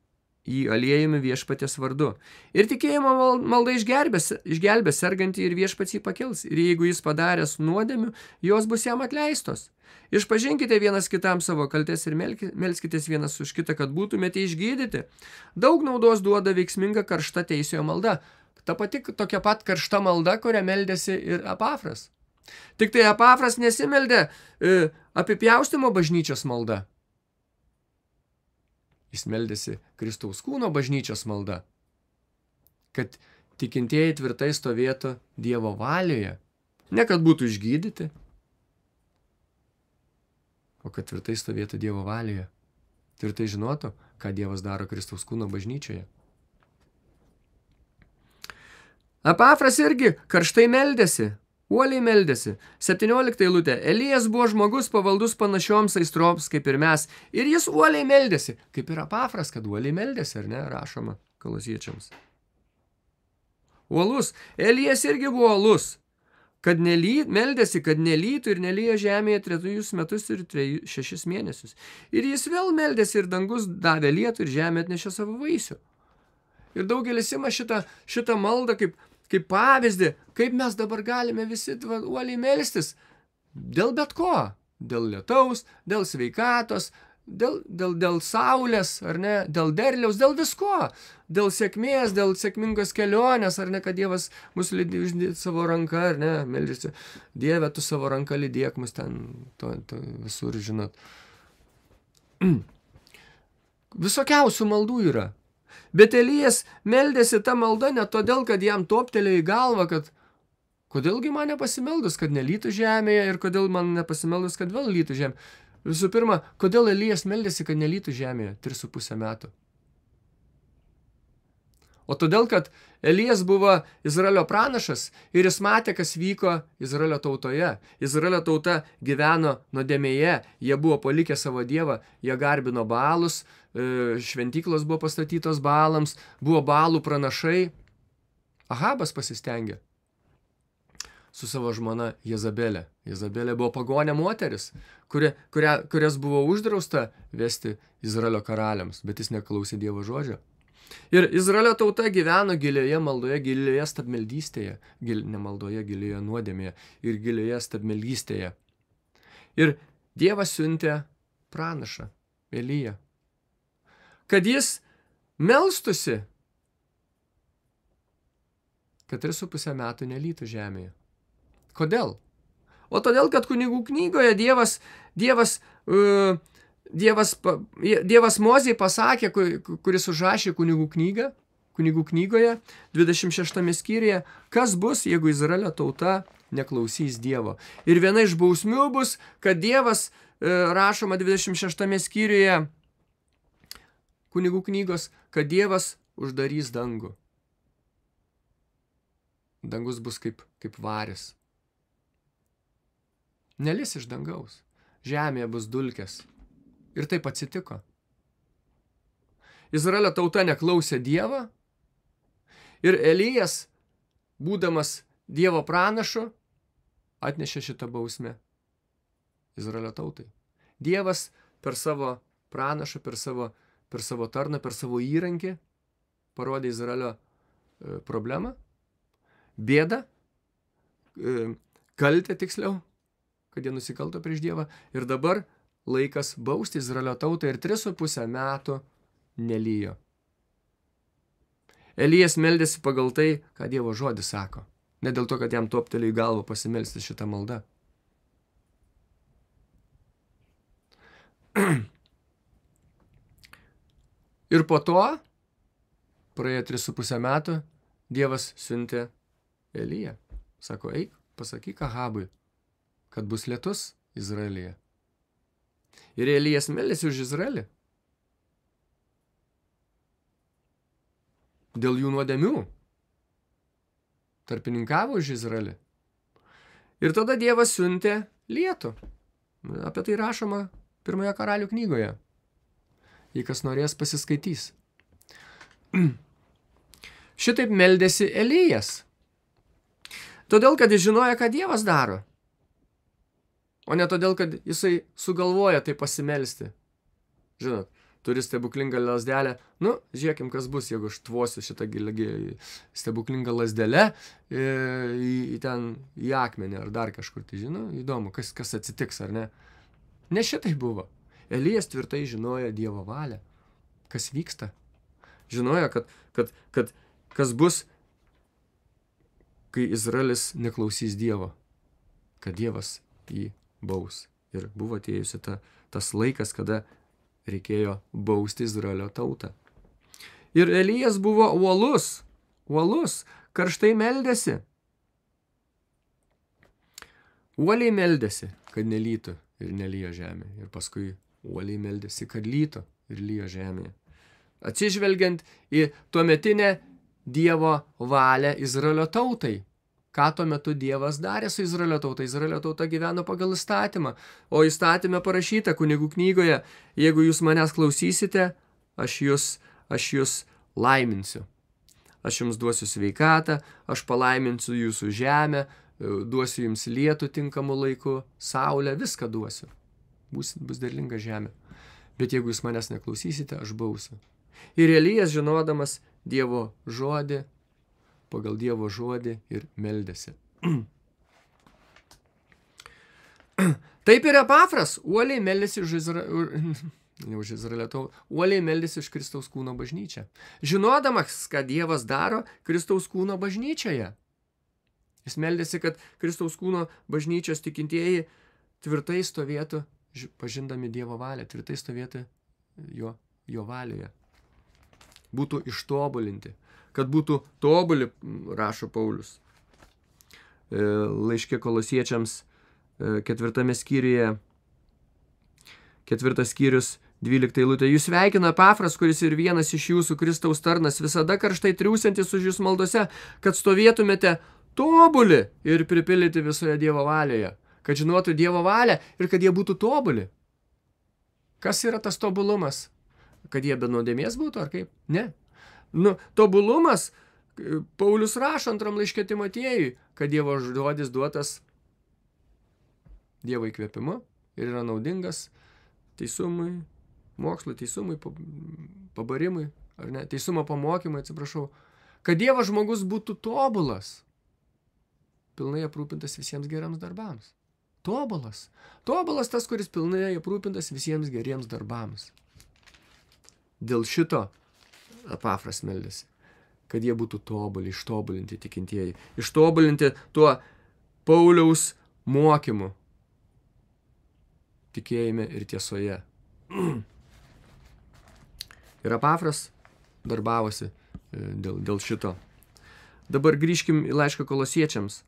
jį aliejumi Viešpaties vardu. Ir tikėjimo malda išgelbės sergantį ir Viešpats jį pakels. Ir jeigu jis padaręs nuodėmių, jos bus jam atleistos. Išpažinkite vienas kitam savo kaltes ir melskitės vienas už kitą, kad būtumėte išgydyti. Daug naudos duoda veiksminga karšta teisėjo malda. Ta pati tokia pat karšta malda, kurią meldėsi ir Epafras. Tik tai Epafras nesimeldė apipjaustimo bažnyčios malda. Jis meldėsi Kristaus kūno bažnyčios malda, kad tikintieji tvirtai stovėtų Dievo valioje, ne kad būtų išgydyti, o kad tvirtai stovėtų Dievo valioje, tvirtai žinotų, ką Dievas daro Kristaus kūno bažnyčioje. Epafras irgi karštai meldėsi, uoliai meldėsi. 17 eilutė. Elijas buvo žmogus pavaldus panašioms aistroms kaip ir mes, ir jis uoliai meldėsi, kaip ir Epafras, kad uoliai meldėsi, ar ne, rašoma kolosiečiams. Uolus. Elijas irgi buvo uolus, kad meldėsi, kad nelytų ir nelyjo žemėje 3 metus ir 6 mėnesius. Ir jis vėl meldėsi ir dangus davė lietų ir žemė atnešė savo vaisių. Ir daugelis ima šitą maldą kaip pavyzdį, kaip mes dabar galime visi uoliai melstis. Dėl bet ko. Dėl lietaus, dėl sveikatos, dėl saulės, ar ne, dėl derliaus, dėl visko. Dėl sėkmės, dėl sėkmingos kelionės, ar ne, kad Dievas mus lydės savo ranką, ar ne, meldžiasi. Dieve, tu savo ranką lydėk mus ten, visur, žinot. Visokiausių maldų yra. Bet Elijas meldėsi tą maldą ne todėl, kad jam toptelėjo į galvą, kad kodėlgi man nepasimeldus, kad nelytų žemėje ir kodėl man nepasimeldus, kad vėl lytų žemėje. Visų pirma, kodėl Elijas meldėsi, kad nelytų žemėje 3,5 metų. O todėl, kad Elijas buvo Izraelio pranašas ir jis matė, kas vyko Izraelio tautoje. Izraelio tauta gyveno nuodėmėje, jie buvo palikę savo dievą, jie garbino Baalus, šventyklos buvo pastatytos Baalams, buvo Baalų pranašai. Ahabas pasistengė su savo žmona Jezabelė. Jezabelė buvo pagonė moteris, kurias buvo uždrausta vesti Izraelio karaliams, bet jis neklausė Dievo žodžio. Ir Izraelio tauta gyveno gilioje maldoje, gilioje stabmeldystėje, ne maldoje, gilioje nuodėmėje ir gilioje stabmeldystėje. Ir Dievas siuntė pranašą Eliją, kad jis melstusi, kad 3,5 metų nelytų žemėje. Kodėl? O todėl, kad kunigų knygoje Dievas Mozei pasakė, kuris užrašė kunigų knygoje, 26 skyriuje, kas bus, jeigu Izraelio tauta neklausys Dievo. Ir viena iš bausmių bus, kad Dievas, rašoma 26 skyriuje kunigų knygos, kad Dievas uždarys dangų. Dangus bus kaip varis. Nelis iš dangaus. Žemėje bus dulkės. Ir taip atsitiko. Izraelio tauta neklausė Dievą ir Elijas, būdamas Dievo pranašu, atnešė šitą bausmę Izraelio tautai. Dievas per savo pranašą, per savo tarną, per savo įrankį parodė Izraelio problemą, bėdą, kaltę tiksliau, kad jie nusikalto prieš Dievą. Ir dabar laikas bausti Izraelio tautą ir 3,5 metų nelijo. Elijas meldėsi pagal tai, ką Dievo žodis sako. Ne dėl to, kad jam toptelėjo į galvą pasimelsti šitą maldą. Ir po to, praėjo 3,5 metų, Dievas siuntė Eliją. Sako, eik, pasakyk Ahabui, kad bus lietus Izraelyje. Ir Elijas meldėsi už Izraelį. Dėl jų nuodėmių. Tarpininkavo už Izraelį. Ir tada Dievas siuntė lietų. Apie tai rašoma 1 Karalių knygoje. Jei kas norės, pasiskaitys. Šitaip meldėsi Elijas. Todėl, kad jis žinojo, ką Dievas daro. O ne todėl, kad jisai sugalvoja tai pasimelsti. Žinot, turi stebuklingą lazdelę. Nu, žiūrėkim, kas bus, jeigu aš tvosiu šitą stebuklingą lazdelę į akmenį ar dar kažkur. Tai žinau, įdomu, kas atsitiks, ar ne? Ne šitai buvo. Elijas tvirtai žinojo Dievo valią. Kas vyksta? Žinojo, kad kas bus, kai Izraelis neklausys Dievo. Kad Dievas jį baus. Ir buvo atėjusi tas laikas, kada reikėjo bausti Izraelio tautą. Ir Elijas buvo uolus, karštai meldėsi. Uoliai meldėsi, kad nelytų ir nelijo žemė. Ir paskui uoliai meldėsi, kad lytų ir lijo žemėje. Atsižvelgiant į tuometinę Dievo valią Izraelio tautai. Ką tuo metu Dievas darė su Izraelio tauta? Izraelio tauta gyveno pagal įstatymą. O įstatyme parašyta kunigų knygoje, jeigu jūs manęs klausysite, aš jūs laiminsiu. Aš jums duosiu sveikatą, aš palaiminsiu jūsų žemę, duosiu jums lietų tinkamu laiku, saulę, viską duosiu. Bus derlinga žemė. Bet jeigu jūs manęs neklausysite, aš bausiu. Ir Elijas, žinodamas Dievo žodį, pagal Dievo žodį ir meldėsi. Taip ir Epafras uoliai meldėsi už Izraelio tautą, uoliai meldėsi už Kristaus kūno bažnyčią. Žinodamas, ką Dievas daro Kristaus kūno bažnyčioje. Jis meldėsi, kad Kristaus kūno bažnyčios tikintieji tvirtai stovėtų, pažindami Dievo valią, tvirtai stovėtų jo valioje. Būtų ištobulinti. Kad būtų tobuli, rašo Paulius. Laiške Kolosiečiams 4 skyriuje, 4 skyrius 12 eilutė. Jūs sveikina Epafras, kuris ir vienas iš jūsų Kristaus tarnas, visada karštai triūsiantis už jūs maldose, kad stovėtumėte tobuli ir pripildyti visoje Dievo valioje. Kad žinotų Dievo valią ir kad jie būtų tobuli. Kas yra tas tobulumas? Kad jie be nuodėmės būtų, ar kaip? Ne. Tobulumas, Paulius rašo 2 laiške Timotiejui, kad Dievo žodis duotas Dievo įkvėpimu ir yra naudingas teisumui, mokslui, teisumui, pabarimui, ar ne, teisumo pamokymui, atsiprašau, kad Dievo žmogus būtų tobulas, pilnai aprūpintas visiems geriems darbams. Tobulas. Tobulas tas, kuris pilnai aprūpintas visiems geriems darbams. Dėl šito Epafras meldėsi, kad jie būtų tobuli, ištobulinti tikintieji, ištobulinti tuo Pauliaus mokymu, tikėjime ir tiesoje. Ir Epafras darbavosi dėl šito. Dabar grįžkim į laišką Kolosiečiams.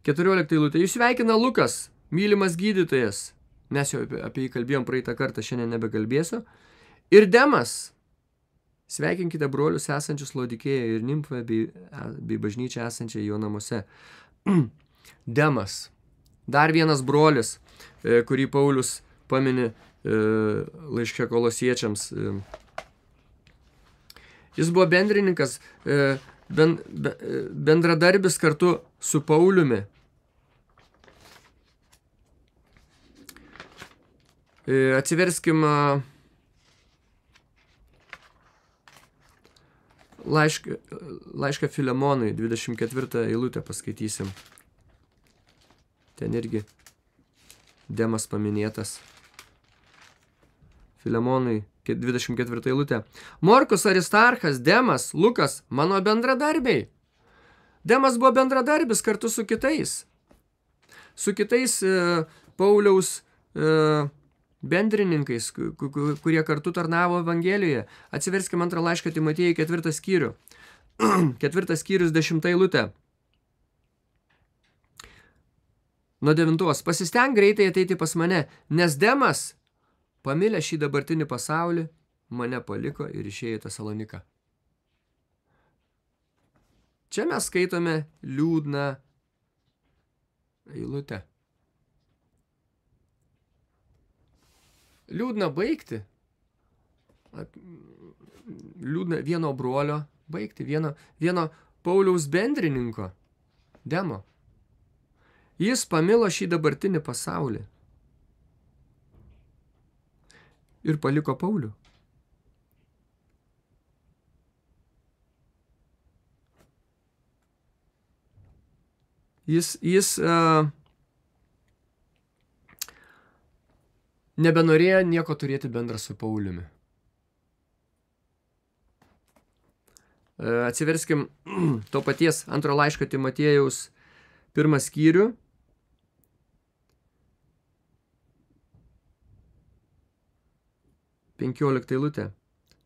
14 eilutė. Jūs sveikina Lukas, mylimas gydytojas, mes jau apie jį kalbėjom praeitą kartą, šiandien nebekalbėsiu. Ir Demas, sveikinkite brolius esančius Laodikėje ir Nimfoje bei bažnyčią esančią jo namuose. Demas, dar vienas brolis, kurį Paulius pamini laiške Kolosiečiams. Jis buvo bendrininkas, bendradarbis kartu su Pauliumi Atsiverskim laišką Filemonui, 24 eilutę paskaitysim. Ten irgi Demas paminėtas. Filemonui, 24 eilutė. Morkus, Aristarchas, Demas, Lukas, mano bendradarbiai. Demas buvo bendradarbis kartu su kitais. Su kitais Pauliaus bendrininkais, kurie kartu tarnavo Evangelijoje. Atsiverskime 2 laišką Timotiejui 4 skyrių. 4 skyrius 10 eilutė. Nuo 9. Pasisteng greitai ateiti pas mane, nes Demas, pamilę šį dabartinį pasaulį, mane paliko ir išėjo į Tesaloniką. Čia mes skaitome liūdną eilutę. Liūdna baigti. Liūdna vieno brolio baigti, vieno Pauliaus bendrininko, Demo. Jis pamilo šį dabartinį pasaulį ir paliko Paulių. Jis nebenorėjo nieko turėti bendra su Pauliumi. Atsiverskim to paties 2 laiško Timotiejaus 1 skyrių. Penkioliktą eilutę.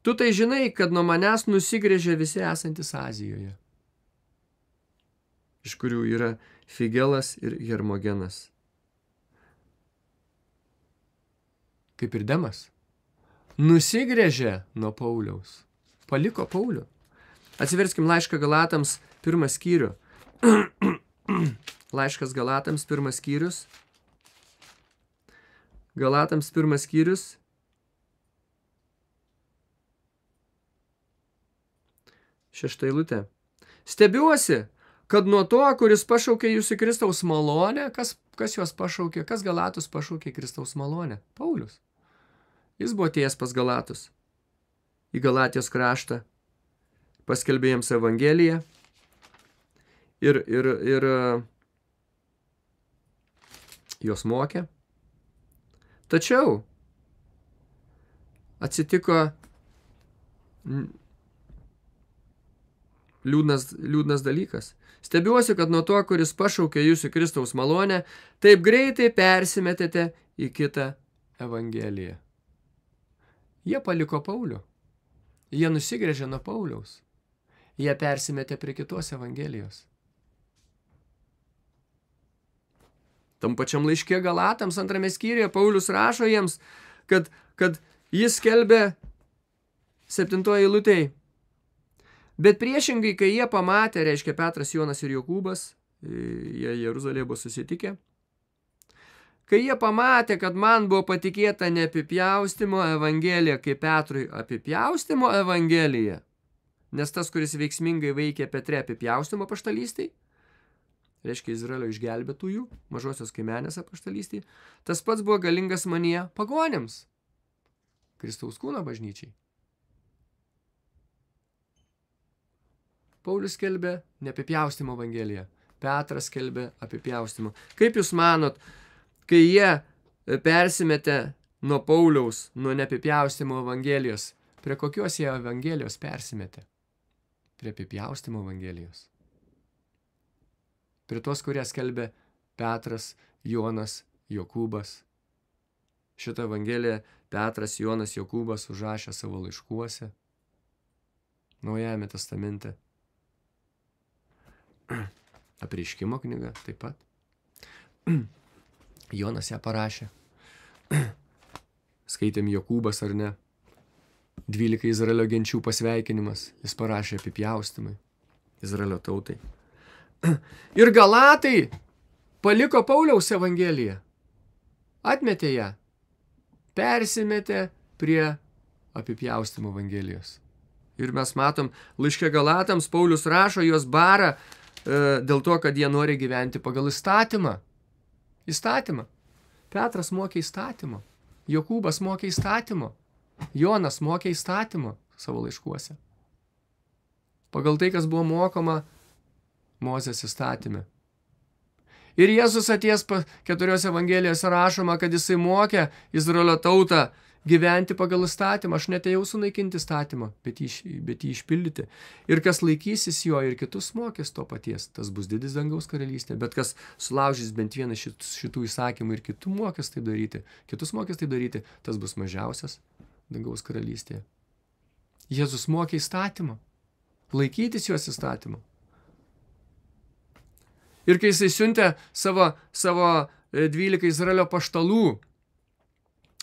Tu tai žinai, kad nuo manęs nusigręžė visi esantis Azijoje, iš kurių yra Figelas ir Hermogenas. Kaip ir Demas, nusigręžė nuo Pauliaus, paliko Paulių. Atsiverskim laišką Galatams 1 skyrių. Laiškas Galatams 1 skyrius. Galatams 1 skyrius. 6 eilutė. Stebiuosi, kad nuo to, kuris pašaukė jūs į Kristaus malonę, kas juos pašaukė, kas Galatus pašaukė Kristaus malonę? Paulius. Jis buvo atėjęs pas Galatus, į Galatijos kraštą, paskelbė jiems Evangeliją ir jos mokė. Tačiau atsitiko liūdnas dalykas. Stebiuosi, kad nuo to, kuris pašaukė jūsų Kristaus malonę, taip greitai persimetėte į kitą Evangeliją. Jie paliko Paulių. Jie nusigręžė nuo Pauliaus. Jie persimetė prie kitos Evangelijos. Tam pačiam laiške Galatams 2 skyriuje Paulius rašo jiems, kad jis skelbė 7 eilutėj. Bet priešingai, kai jie pamatė, reiškia Petras, Jonas ir Jokūbas, jie Jeruzalėje buvo susitikę, kai jie pamatė, kad man buvo patikėta ne apipjaustimo evangelija, kaip Petrui apipjaustimo evangelija, nes tas, kuris veiksmingai veikė Petre apipjaustimo apaštalystei, reiškia Izraelio išgelbėtųjų, mažosios kaimenės apaštalystei, tas pats buvo galingas manyje pagonėms, Kristaus kūno bažnyčiai. Paulius skelbė neapipjaustimo evangeliją. Petras skelbė apipjaustimo. Kaip jūs manot, kai jie persimetė nuo Pauliaus, nuo neapipjaustimo evangelijos, prie kokios jie evangelijos persimetė? Prie apipjaustimo evangelijos. Prie tos, kurie skelbė Petras, Jonas, Jokūbas. Šitą evangeliją Petras, Jonas, Jokūbas užrašė savo laiškuose. Naujajame testamente. Apreiškimo knyga taip pat. Jonas ją parašė. Skaitėm Jokūbas ar ne. 12 Izraelio genčių pasveikinimas. Jis parašė apipjaustimai Izraelio tautai. Ir Galatai paliko Pauliaus evangeliją. Atmetė ją. Persimetė prie apipjaustimo evangelijos. Ir mes matom, laiške Galatams Paulius rašo, juos bara dėl to, kad jie nori gyventi pagal įstatymą. Įstatymą. Petras mokė įstatymą. Jokūbas mokė įstatymo. Jonas mokė įstatymo savo laiškuose. Pagal tai, kas buvo mokoma Mozės įstatyme. Ir Jėzus atėjęs 4 evangelijose rašoma, kad jisai mokė Izraelio tautą gyventi pagal įstatymą. Aš netėjau sunaikinti įstatymą, bet jį išpildyti. Ir kas laikysis jo ir kitus mokės to paties, tas bus didis dangaus karalystė. Bet kas sulaužys bent vieną šitų įsakymų ir kitų mokės tai daryti, tas bus mažiausias dangaus karalystėje. Jėzus mokė įstatymą, laikytis jos įstatymą. Ir kai jisai siuntė savo 12 Izraelio paštalų,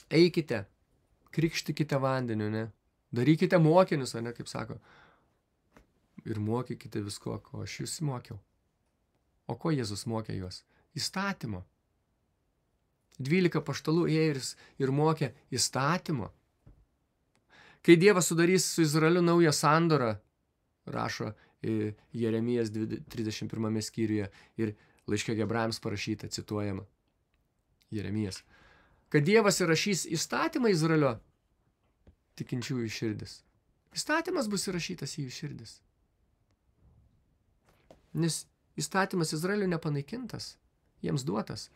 eikite, krikštikite vandeniu, ne? Darykite mokinius, ne, kaip sako. Ir mokykite visko, ko aš jūs mokiau. O ko Jėzus mokė juos? Įstatymo. 12 paštalų ėjo ir mokė įstatymo. Kai Dievas sudarys su Izraeliu naują sandorą, rašo Jeremijas 31 skyriuje ir laiške Hebrajams parašyta, cituojama Jeremijas, kad Dievas įrašys įstatymą Izraelio tikinčiųjų širdis. Įstatymas bus įrašytas į jų širdis. Nes įstatymas Izraeliui nepanaikintas, jiems duotas.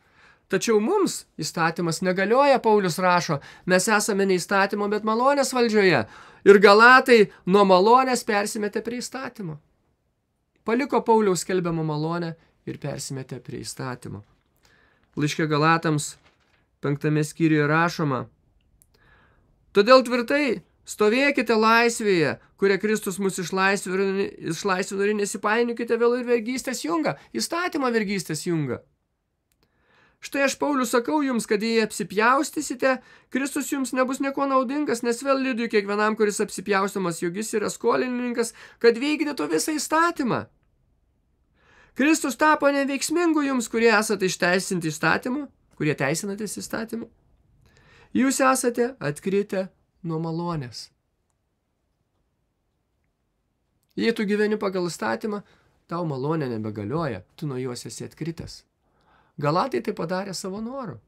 Tačiau mums įstatymas negalioja, Paulius rašo, mes esame ne įstatymo, bet malonės valdžioje. Ir Galatai nuo malonės persimetė prie įstatymo. Paliko Pauliaus skelbiamą malonę ir persimetė prie įstatymo. Laiške Galatams 5 skyriuje rašoma: todėl tvirtai stovėkite laisvėje, kuria Kristus mus išlaisvino ir nesipainiokite vėl ir vergystės jungą, įstatymo vergystės jungą. Štai aš, Paulius, sakau jums, kad jei apsipjaustysite, Kristus jums nebus nieko naudingas, nes vėl liudiju kiekvienam, kuris apsipjaustomas, jog jis yra skolininkas, kad vykdytų visą įstatymą. Kristus tapo neveiksmingu jums, kurie esate išteisinti įstatymu, kurie teisinatės įstatymu. Jūs esate atkritę nuo malonės. Jei tu gyveni pagal įstatymą, tau malonė nebegalioja, tu nuo jos esi atkritęs. Galatai tai padarė savo noru.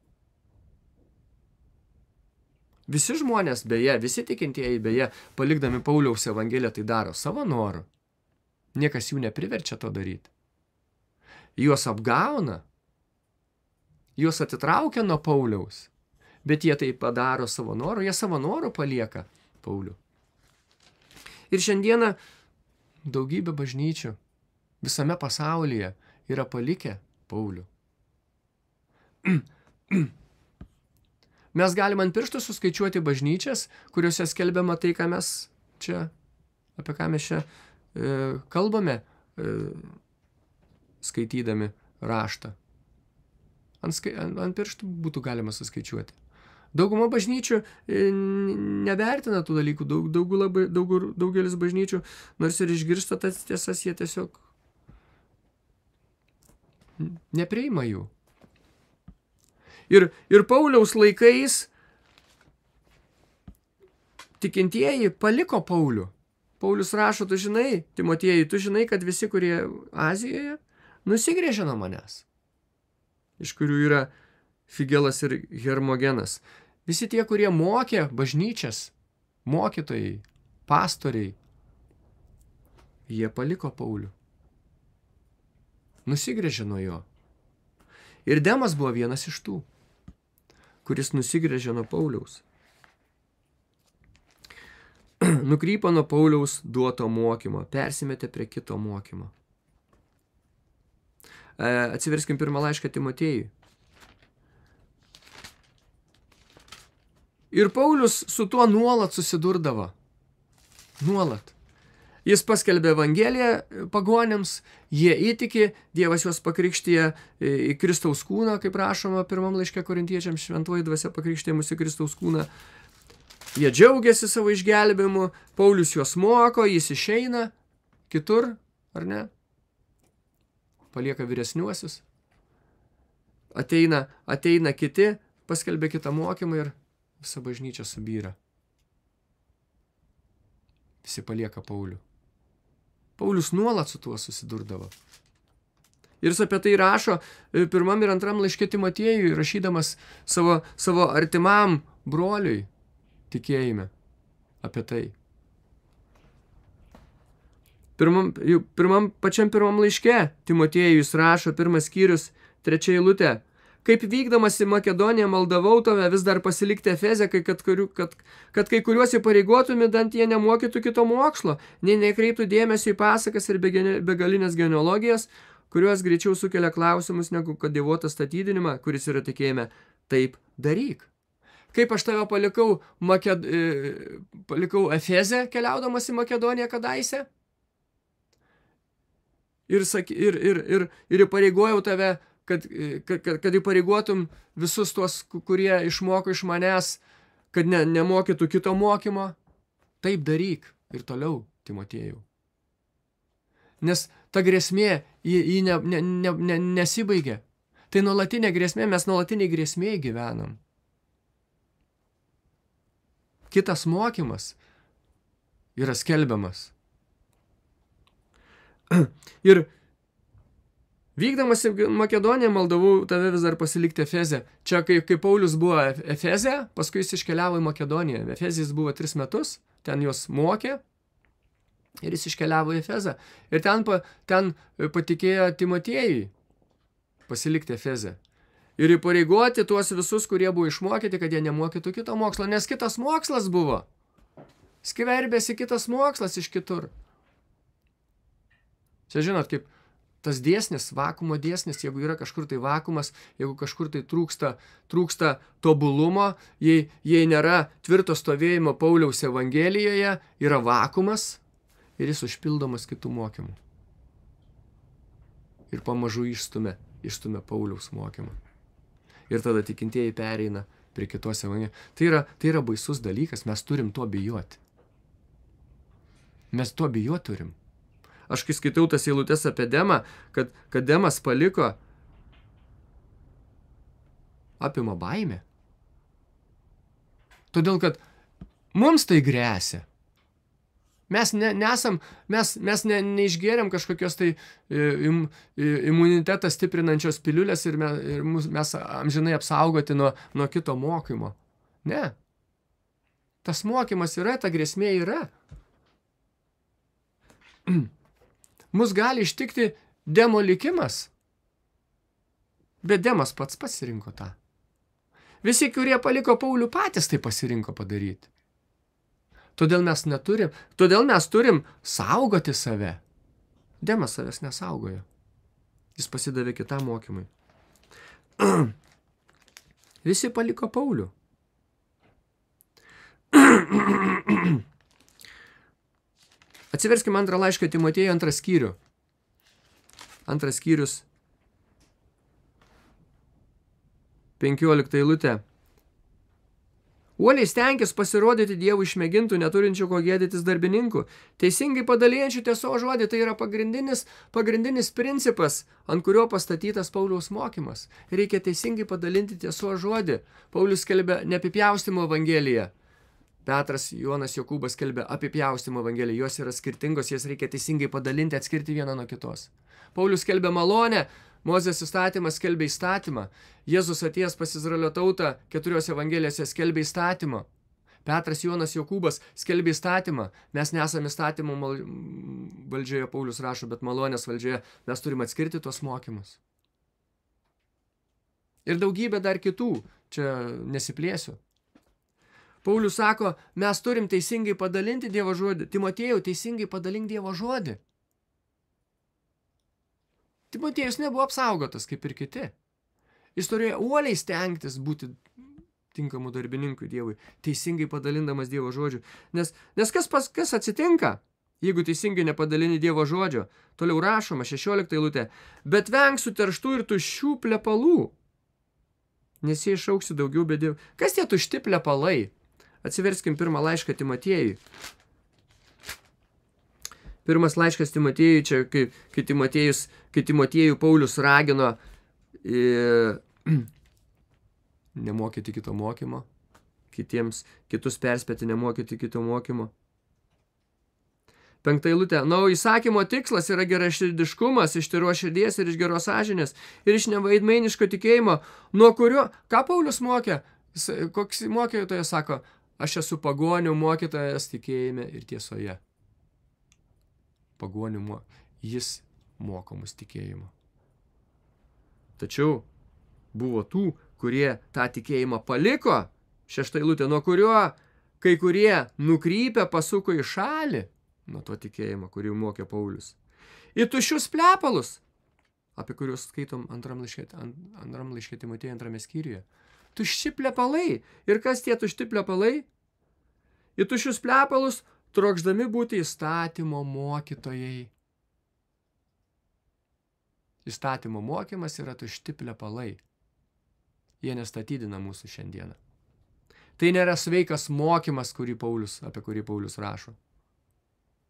Visi žmonės, beje, visi tikintieji, beje, palikdami Pauliaus evangeliją, tai daro savo noru. Niekas jų nepriverčia to daryti. Juos apgauna, juos atitraukia nuo Pauliaus, bet jie tai padaro savo noru, jie savo noru palieka Paulių. Ir šiandieną daugybė bažnyčių visame pasaulyje yra palikę Paulių. Mes galime ant pirštų suskaičiuoti bažnyčias, kuriuose skelbiama tai, ką mes čia, apie ką mes čia kalbame, skaitydami raštą. Ant pirštų būtų galima suskaičiuoti. Dauguma bažnyčių nevertina tų dalykų, daugelis bažnyčių, nors ir išgirsta tas tiesas, jie tiesiog nepriima jų. Ir Pauliaus laikais tikintieji paliko Paulių. Paulius rašo, tu žinai, Timotiejui, tu žinai, kad visi, kurie Azijoje, nusigrėžė nuo manęs, iš kurių yra Figelas ir Hermogenas. Visi tie, kurie mokė bažnyčias, mokytojai, pastoriai, jie paliko Paulių. Nusigrėžė nuo jo. Ir Demas buvo vienas iš tų, kuris nusigrėžė nuo Pauliaus. Nukrypo nuo Pauliaus duoto mokymo, persimetė prie kito mokymo. Atsiverskim 1 laišką Timotiejui. Ir Paulius su tuo nuolat susidurdavo. Nuolat. Jis paskelbė Evangeliją pagonims, jie įtiki, Dievas juos pakrikštija į Kristaus kūną, kaip rašoma 1 laiške Korintiečiams, šventoji dvasia pakrikštija mus į Kristaus kūną. Jie džiaugiasi savo išgelbėjimu, Paulius juos moko, jis išeina kitur, ar ne? Palieka vyresniuosius. Ateina kiti, paskelbė kitą mokymą ir visa bažnyčia subyra. Visi palieka Paulių. Paulius nuolat su tuo susidurdavo. Ir jis apie tai rašo 1 ir 2 laiške Timotiejui, rašydamas savo artimam broliui tikėjime apie tai. Pačiam pirmam laiške Timotiejui jis rašo, 1 skyrius, 3 eilutė. Kaip vykdamas į Makedoniją maldavau tave vis dar pasilikti Efeze, kad kai kuriuos įpareigotumi, dant jie nemokytų kito mokslo, nei nekreiptų dėmesio į pasakas ir begalinės genealogijas, kurios greičiau sukelia klausimus, negu kad dievuotą statydinimą, kuris yra tikėjime. Taip daryk. Kaip aš tave palikau Efeze, keliaudamas į Makedoniją kadaise? Ir įpareigojau tave, kad įpareigotum visus tuos, kurie išmoko iš manęs, kad nemokytų kito mokymo. Taip daryk ir toliau, Timotiejau. Nes ta grėsmė, ji nesibaigia. Tai nuolatinė grėsmė, mes nuolatiniai grėsmėje gyvenam. Kitas mokymas yra skelbiamas. Ir vykdamas į Makedoniją maldavau tave vis dar pasilikti Efeze. Čia, kai Paulius buvo Efeze, paskui jis iškeliavo į Makedoniją. Efeze jis buvo 3 metus, ten juos mokė ir jis iškeliavo į Efezą. Ir ten patikėjo Timotiejui pasilikti Efeze. Ir įpareigoti tuos visus, kurie buvo išmokyti, kad jie nemokytų kito mokslo, nes kitas mokslas buvo. Skverbėsi kitas mokslas iš kitur. Čia žinot, kaip tas dėsnis, vakumo dėsnis, jeigu yra kažkur tai vakumas, jeigu kažkur tai trūksta tobulumo, jei nėra tvirto stovėjimo Pauliaus Evangelijoje, yra vakumas ir jis užpildomas kitų mokymų. Ir pamažu išstumia Pauliaus mokymą. Ir tada tikintieji pereina prie kitos Evangelijos. Tai yra baisus dalykas, mes turim to bijoti. Mes to bijoti turim. Aš kai skaitau tas eilutes apie Demą, kad Demas paliko, apima baimė. Todėl, kad mums tai gresia. Mes neišgėrėm kažkokios tai imunitetą stiprinančios piliulės ir mes amžinai apsaugoti nuo kito mokymo. Ne. Tas mokymas yra, ta grėsmė yra. Mus gali ištikti Demo likimas. Bet Demas pats pasirinko tą. Visi, kurie paliko Paulių, patys tai pasirinko padaryti. Todėl mes turim saugoti save. Demas savęs nesaugojo. Jis pasidavė kitam mokymui. Visi paliko Paulių. Atsiverskime 2 laišką Timotiejui 2 skyrių. 2 skyrius 15 eilutė. Uoliai stenkis pasirodyti Dievų išmėgintų, neturinčių ko gėdytis darbininkų. Teisingai padalijančių tiesos žodį, tai yra pagrindinis principas, ant kurio pastatytas Pauliaus mokymas. Reikia teisingai padalinti tiesos žodį. Paulius skelbia neapipjaustimo evangeliją. Petras, Jonas, Jokūbas skelbia apipjaustimo evangeliją. Jos yra skirtingos, jas reikia teisingai padalinti, atskirti vieną nuo kitos. Paulius skelbia malonę, Mozės įstatymas skelbia įstatymą. Jėzus atėjęs pas Izraelio tautą 4 evangelijose skelbia įstatymą. Petras, Jonas, Jokūbas skelbia įstatymą. Mes nesame įstatymų valdžioje, Paulius rašo, bet malonės valdžioje mes turime atskirti tuos mokymus. Ir daugybė dar kitų, čia nesiplėsiu. Paulius sako, mes turim teisingai padalinti Dievo žodį. Timotiejau, teisingai padalink Dievo žodį. Timotiejus nebuvo apsaugotas, kaip ir kiti. Jis turėjo uoliai stengtis būti tinkamų darbininkų Dievui, teisingai padalindamas Dievo žodžių. Nes kas atsitinka, jeigu teisingai nepadalini Dievo žodžio? Toliau rašoma, 16 eilutė. Bet venk suterštų ir tuščių plepalų, nes jie išauksi daugiau be Dievo. Kas tie tušti plepalai? Atsiverskim 1 laišką Timotiejui. 1 laiškas Timotiejui, čia kai Timotiejų Paulius ragino nemokyti kito mokymo, kitus perspėti nemokyti kito mokymo. 5 eilutė. Įsakymo tikslas yra geraširdiškumas iš tyros širdies ir iš geros sąžinės ir iš nevaidmainiško tikėjimo, nuo kurio, ką Paulius mokė? Koks mokytojas sako, aš esu pagonių mokytojas tikėjime ir tiesoje. Pagonių jis moko mus tikėjimo. Tačiau buvo tų, kurie tą tikėjimą paliko, 6 eilutė, nuo kurio kai kurie nukrypę pasuko į šalį, nuo to tikėjimo, kurį mokė Paulius, į tuščius plepalus, apie kuriuos skaitom antram laiške Timotiejui 2 skyriuje. Tušči plepalai. Ir kas tie tušti plepalai? Į tuščius plepalus, trokšdami būti įstatymo mokytojai. Įstatymo mokymas yra tušti plepalai. Jie nestatydina mūsų šiandieną. Tai nėra sveikas mokymas, apie kurį Paulius rašo.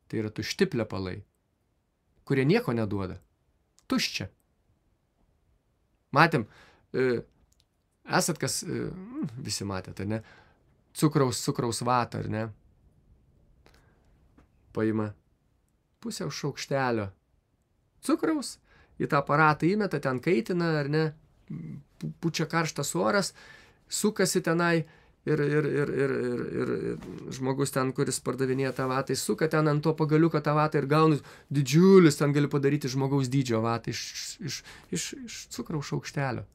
Tai yra tušti plepalai, kurie nieko neduoda. Tuščia. Matėm, esat kas, visi matėte, ne? Cukraus vatą, ar ne? Paima pusę šaukštelio cukraus, į tą aparatą įmeta, ten kaitina, ar ne? Pučia karštas oras, sukasi tenai ir žmogus ten, kuris pardavinėja tą vatą, suka ten ant to pagaliuko tą vatą ir gauna didžiulis, ten gali padaryti žmogaus dydžio vatą iš cukraus šaukštelio.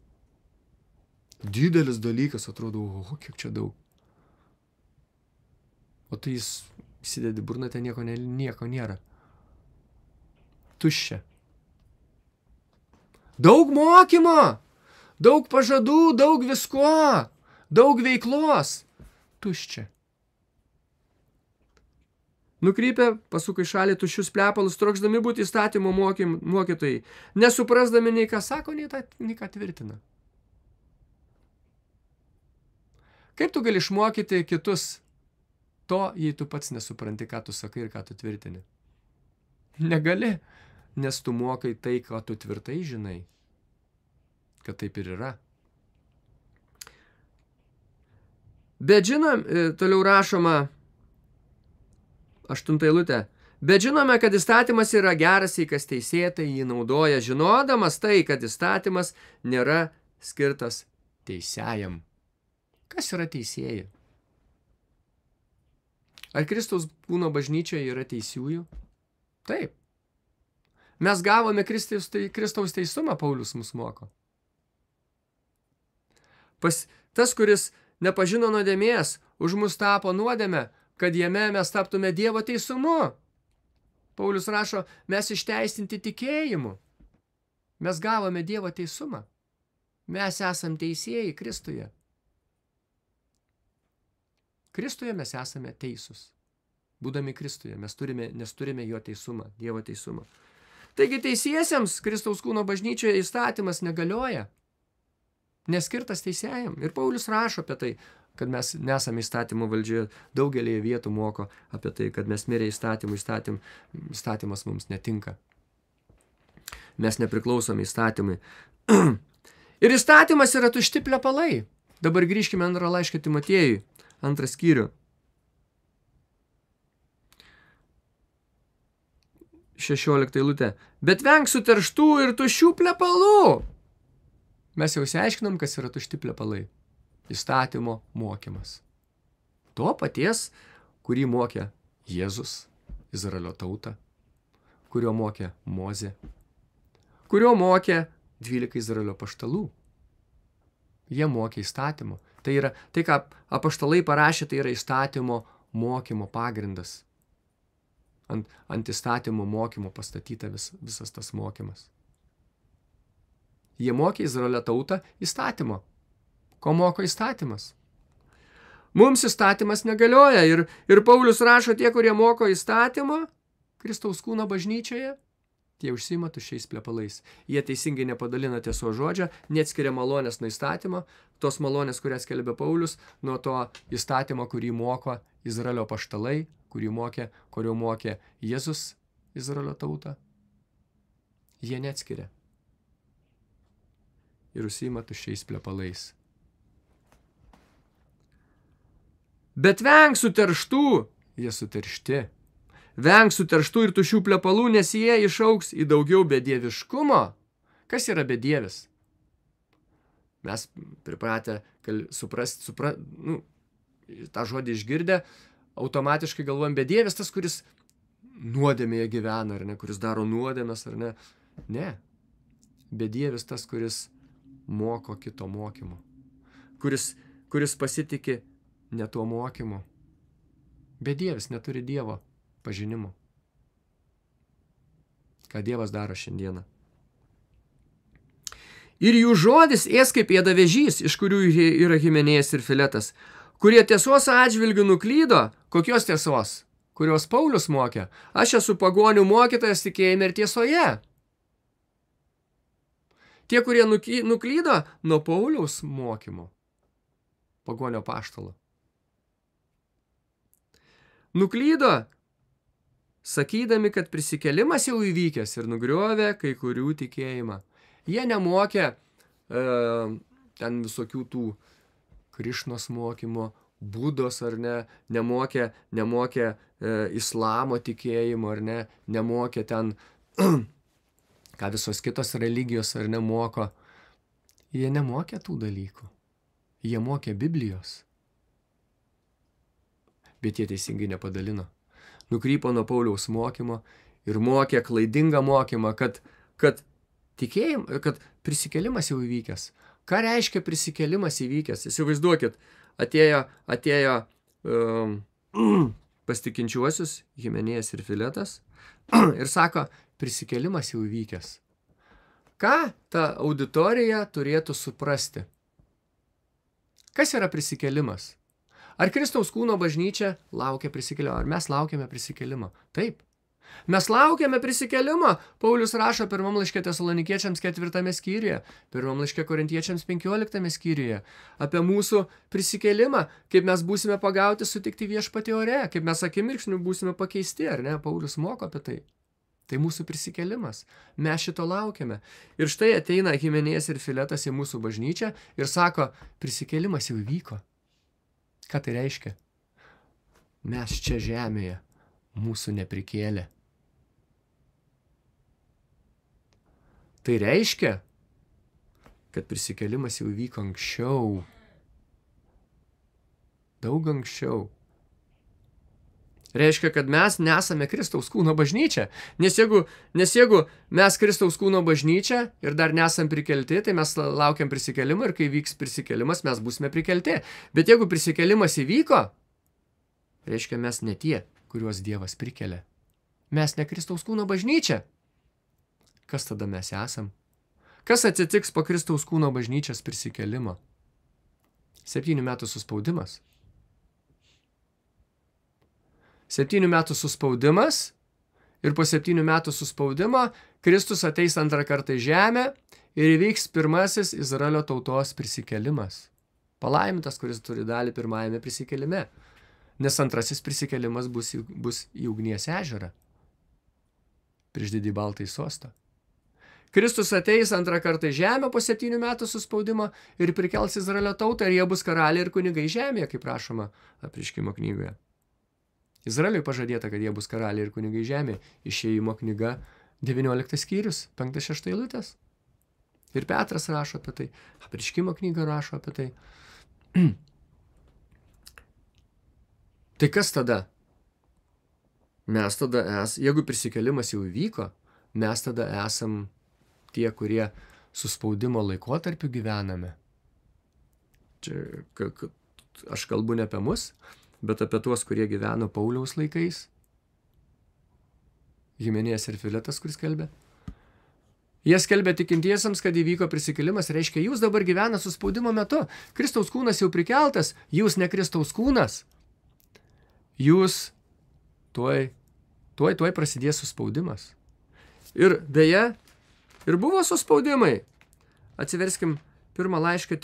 Didelis dalykas, atrodo, kiek čia daug. O tai jis įsidedi burną, ten nieko nėra. Tuščia. Daug mokymo, daug pažadų, daug visko, daug veiklos. Tuščia. Nukrypę, pasuko į šalį tuščius plepalus, trokšdami būti įstatymo mokytojai, nesuprasdami nei ką sako, nei ką tvirtina. Kaip tu gali išmokyti kitus to, jei tu pats nesupranti, ką tu sakai ir ką tu tvirtini? Negali, nes tu mokai tai, ką tu tvirtai žinai, kad taip ir yra. Bet žinom, toliau rašoma 8 eilutė, bet žinome, kad įstatymas yra geras, jei kas teisėtai jį naudoja, žinodamas tai, kad įstatymas nėra skirtas teisiajam. Kas yra teisėjai? Ar Kristaus kūno bažnyčioje yra teisiųjų? Taip. Mes gavome Kristaus teisumą, Paulius mus moko. Tas, kuris nepažino nuodėmės, už mus tapo nuodėmę, kad jame mes taptume Dievo teisumu. Paulius rašo, mes išteisinti tikėjimu. Mes gavome Dievo teisumą. Mes esam teisėjai Kristuje. Kristuje mes esame teisūs. Būdami Kristuje, nes turime jo teisumą, Dievo teisumą. Taigi teisiesiems Kristaus kūno bažnyčioje įstatymas negalioja. Neskirtas teisėjam. Ir Paulius rašo apie tai, kad mes nesame įstatymo valdžioje. Daugelį vietų moko apie tai, kad mes mirę įstatymas mums netinka. Mes nepriklausome įstatymui. Ir įstatymas yra tušti plepalai. Dabar grįžkime 2 laišką Timotiejui. 2 skyrių. 16 eilutė. Bet venk suterštų ir tuščių plepalų. Mes jau išsiaiškinom, kas yra tušti plepalai. Įstatymo mokymas. To paties, kurį mokė Jėzus, Izraelio tautą, kurio mokė Mozė, kurio mokė 12 Izraelio apaštalų. Jie mokė įstatymo. Tai yra, tai ką apaštalai parašė, tai yra įstatymo mokymo pagrindas. Ant įstatymo mokymo pastatyta visas tas mokymas. Jie mokė Izraelio tautą įstatymo. Ko moko įstatymas? Mums įstatymas negalioja. Ir Paulius rašo, tie, kurie moko įstatymo, Kristaus kūno bažnyčioje, tie užsiima tuščiais plepalais. Jie teisingai nepadalina tiesos žodžio, neatskiria malonės nuo įstatymo, tos malonės, kurias skelbė Paulius, nuo to įstatymo, kurį moko Izraelio apaštalai, kurio mokė Jėzus Izraelio tautą. Jie neatskiria. Ir užsiima tuščiais plepalais. Bet venk suterštų, jie suteršti. Venk suterštų ir tuščių plepalų, nes jie išaugs į daugiau bedieviškumo. Kas yra bedievis? Mes pripratę tą žodį išgirdę, automatiškai galvojam, bedievis tas, kuris nuodėmėje gyvena, ar ne, kuris daro nuodėmes, ar ne. Ne. Bedievis tas, kuris moko kito mokymu. Kuris pasitiki ne tuo mokymu. Bedievis neturi Dievo pažinimo. Ką Dievas daro šiandieną. Ir jų žodis ės kaip ėda vėžys, iš kurių yra Himenėjas ir Filetas, kurie tiesos atžvilgių nuklydo, kokios tiesos, kurios Paulius mokė. Aš esu pagonių mokytojas tikėjime ir tiesoje. Tie, kurie nuklydo nuo Pauliaus mokymo, pagonio apaštalo. Nuklydo, sakydami, kad prisikėlimas jau įvykęs ir nugriovė kai kurių tikėjimą. Jie nemokė ten visokių tų Krišnos mokymo, Budos ar ne, nemokė islamo tikėjimo ar ne, nemokė ten, ką visos kitos religijos ar nemoko. Jie nemokė tų dalykų. Jie mokė Biblijos. Bet jie teisingai nepadalino. Nukrypo nuo Pauliaus mokymo ir mokė klaidingą mokymą, kad prisikėlimas jau įvykęs. Ką reiškia prisikėlimas įvykęs? Įsivaizduokit, atėjo pas tikinčiuosius Himenėjas ir Filetas ir sako, prisikėlimas jau įvykęs. Ką ta auditorija turėtų suprasti? Kas yra prisikėlimas? Ar Kristaus kūno bažnyčia laukia prisikėlimo? Ar mes laukiame prisikėlimo? Taip. Mes laukiame prisikėlimo. Paulius rašo 1 laiške Tesalonikiečiams 4 skyriuje, 1 laiške Korintiečiams 15 skyriuje apie mūsų prisikėlimą, kaip mes būsime pagauti, sutikti viešpatie ore, kaip mes akimirksniu būsime pakeisti, ar ne? Paulius moko apie tai. Tai mūsų prisikėlimas. Mes šito laukiame. Ir štai ateina Himenėjas ir Filetas į mūsų bažnyčią ir sako, prisikėlimas jau įvyko. Ką tai reiškia? Mes čia žemėje, mūsų neprikėlė. Tai reiškia, kad prisikėlimas jau vyko anksčiau. Daug anksčiau. Reiškia, kad mes nesame Kristaus kūno bažnyčia. Nes jeigu mes Kristaus kūno bažnyčia ir dar nesam prikelti, tai mes laukiam prisikėlimą ir kai vyks prisikėlimas, mes būsime prikelti. Bet jeigu prisikėlimas įvyko, reiškia, mes ne tie, kuriuos Dievas prikelia. Mes ne Kristaus kūno bažnyčia. Kas tada mes esam? Kas atsitiks po Kristaus kūno bažnyčios prisikėlimo? 7 metų suspaudimas. 7 metų suspaudimas ir po 7 metų suspaudimo Kristus ateis antrą kartą į žemę ir įvyks pirmasis Izraelio tautos prisikėlimas. Palaimintas, kuris turi dalį pirmajame prisikėlime. Nes antrasis prisikėlimas bus į ugnies ežerą. Prieš didį baltąjį sostą. Kristus ateis antrą kartą į žemę po 7 metų suspaudimo ir prikels Izraelio tautą ir jie bus karaliai ir kunigai žemėje, kaip rašoma Apreiškimo knygoje. Izraeliui pažadėta, kad jie bus karaliai ir kunigai žemėje. Išėjimo knyga 19 skyrius, 5-6 eilutės. Ir Petras rašo apie tai. Apreiškimo knyga rašo apie tai. Tai kas tada? Mes tada jeigu prisikėlimas jau įvyko, mes tada esam tie, kurie suspaudimo laikotarpiu gyvename. Čia, aš kalbu ne apie mus, bet apie tuos, kurie gyveno Pauliaus laikais. Himenėjas ir Filetas, kuris skelbė. Jie skelbė tikintiesiems, kad įvyko prisikėlimas, reiškia, jūs dabar gyvena suspaudimo metu. Kristaus kūnas jau prikeltas, jūs ne Kristaus kūnas. Jūs tuoj prasidės suspaudimas. Ir beje, ir buvo suspaudimai. Atsiverskim pirmą laišką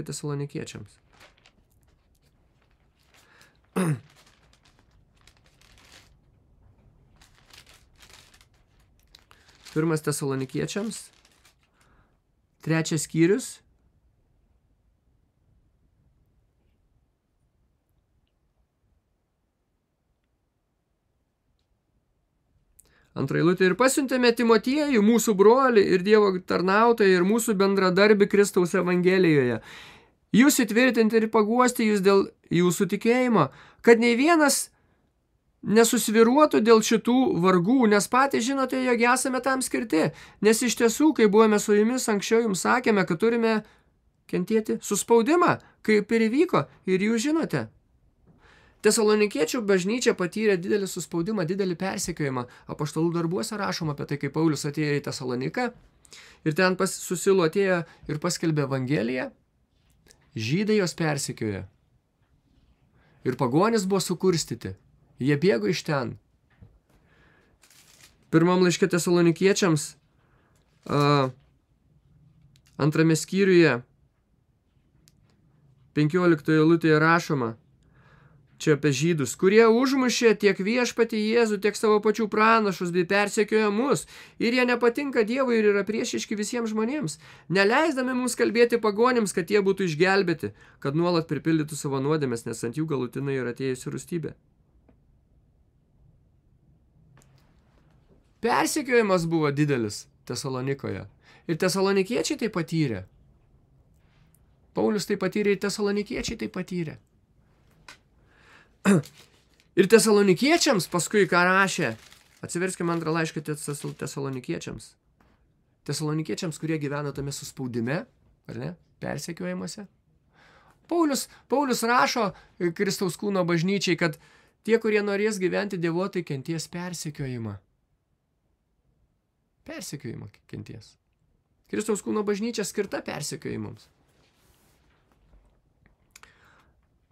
Tesalonikiečiams. Pirmas Tesalonikiečiams, 3 skyrius. Antra eilutė. Ir pasiuntėme Timotiejų, mūsų brolį ir Dievo tarnautoją ir mūsų bendradarbį Kristaus Evangelijoje. Jūs įtvirtinti ir paguosti jūs dėl jūsų tikėjimo, kad nei vienas nesusviruotų dėl šitų vargų, nes patys žinote, jog esame tam skirti. Nes iš tiesų, kai buvome su jumis, anksčiau jums sakėme, kad turime kentėti suspaudimą, kaip ir įvyko, ir jūs žinote. Tesalonikiečių bažnyčia patyrė didelį suspaudimą, didelį persekiojimą. Apaštalų darbuose rašoma apie tai, kaip Paulius atėjo į Tesaloniką ir ten susilo atėjo ir paskelbė Evangeliją. Žydai jos persekiojo. Ir pagonis buvo sukurstyti. Jie bėgo iš ten. Pirmam laiške Tesalonikiečiams, antrame skyriuje, 15 eilutėje rašoma, čia apie žydus, kurie užmušė tiek viešpatį Jėzų, tiek savo pačių pranašus, bei persekiojo mus, ir jie nepatinka Dievui ir yra priešiški visiems žmonėms, neleisdami mums kalbėti pagonims, kad jie būtų išgelbėti, kad nuolat pripildytų savo nuodėmes, nes ant jų galutinai yra atėjusi rūstybė. Persekiojimas buvo didelis Tesalonikoje. Ir tesalonikiečiai tai patyrė. Paulius tai patyrė, ir tesalonikiečiai tai patyrė. Ir tesalonikiečiams paskui ką rašė, atsiverskime antrą laišką tesalonikiečiams. Tesalonikiečiams, kurie gyvena tame suspaudime, ar ne, persekiojimuose. Paulius rašo Kristaus kūno bažnyčiai, kad tie, kurie norės gyventi dievotai, kenties persekiojimą. Persekiojimą kenties. Kristaus kūno bažnyčia skirta persekiojimams.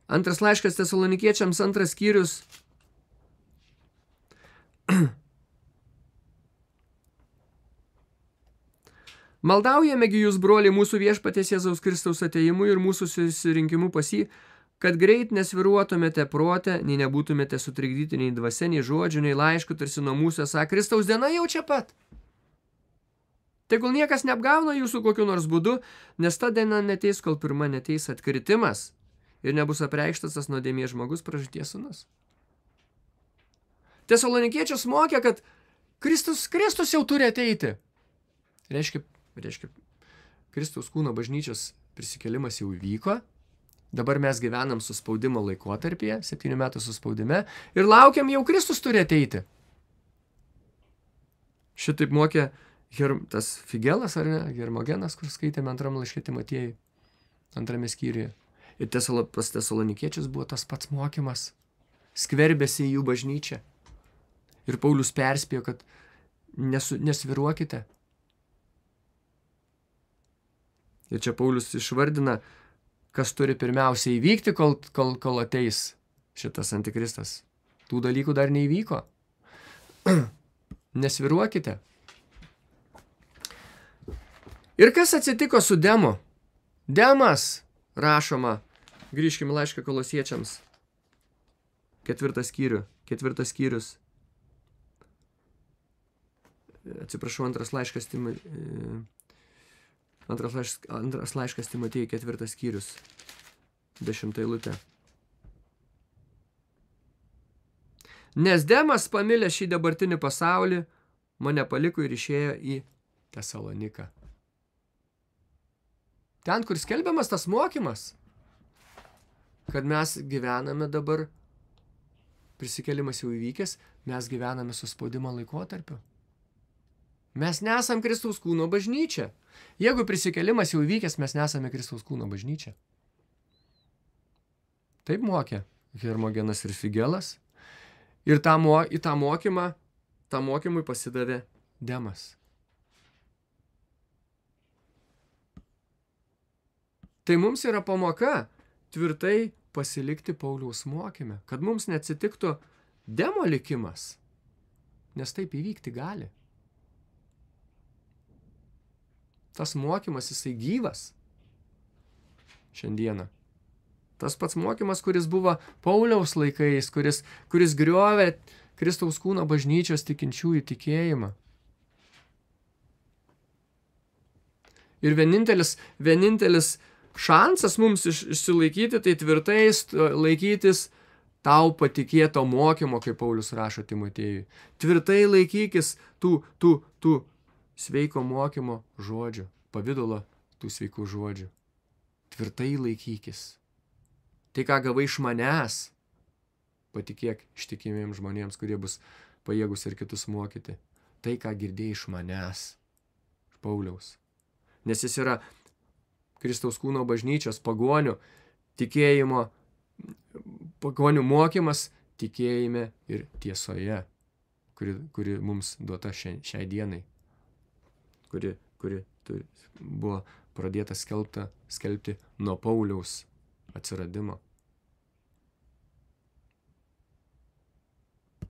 Antras laiškas tesalonikiečiams, 2 skyrius. Maldaujamegi jūs, broliai, mūsų viešpaties Jėzaus Kristaus atėjimu ir mūsų susirinkimu pas jį, kad greit nesviruotumėte prote, nei nebūtumėte sutrikdyti nei dvasia, nei žodžių, nei laiškų, tarsi nuo mūsų esą Kristaus diena jau čia pat. Tegul niekas neapgauna jūsų kokiu nors būdu, nes ta diena neteis, kol pirma neteis atkritimas ir nebus apreikštas tas nuodėmės žmogus, pražūties sūnus. Tesalonikiečius mokė, kad Kristus jau turi ateiti. Reiškia, Kristaus kūno bažnyčios prisikėlimas jau įvyko. Dabar mes gyvenam suspaudimo laikotarpyje, 7 metų suspaudime, ir laukiam, jau Kristus turi ateiti. Šitaip mokė tas Figelas, ar ne, Hermogenas, kur skaitėme antram laiške Timotiejui, 2 skyriuje. Ir pas tesalonikiečius buvo tas pats mokymas. Skverbėsi į jų bažnyčią. Ir Paulius perspėjo, kad nesviruokite. Ir čia Paulius išvardina, kas turi pirmiausia įvykti, kol ateis šitas antikristas. Tų dalykų dar neįvyko. Nesviruokite. Ir kas atsitiko su Demu? Demas, rašoma, grįžkime laišką Kolosiečiams, 4 skyrius. Atsiprašau, antras laiškas Timotiejui, 4 skyrius, 10 eilutė. Nes Demas, pamilęs šį dabartinį pasaulį, mane paliko ir išėjo į Tesaloniką. Ten, kur skelbiamas tas mokymas, kad mes gyvename dabar, prisikėlimas jau įvykęs, mes gyvename suspaudimo laikotarpiu. Mes nesam Kristaus kūno bažnyčia. Jeigu prisikėlimas jau įvykęs, mes nesame Kristaus kūno bažnyčia. Taip mokė Hermogenas ir Figelas. Ir tam mokymui pasidavė Demas. Tai mums yra pamoka tvirtai pasilikti Pauliaus mokyme, kad mums neatsitiktų Demo likimas, nes taip įvykti gali. Tas mokymas, jisai gyvas šiandieną. Tas pats mokymas, kuris buvo Pauliaus laikais, kuris griovė Kristaus kūno bažnyčios tikinčiųjų tikėjimą. Ir vienintelis šansas mums išsilaikyti, tai tvirtai laikytis tau patikėto mokymo, kaip Paulius rašo Timotiejui. Tvirtai laikykis tų sveiko mokymo žodžių, pavidalo tų sveikų žodžių. Tvirtai laikykis. Tai, ką gavai iš manęs, patikėk ištikimiems žmonėms, kurie bus pajėgus ir kitus mokyti. Tai, ką girdėjai iš manęs, iš Pauliaus. Nes jis yra Kristaus kūno bažnyčios pagonių tikėjimo, pagonių mokymas tikėjime ir tiesoje, kuri mums duota šiai dienai, kuri buvo pradėta skelbti nuo Pauliaus atsiradimo.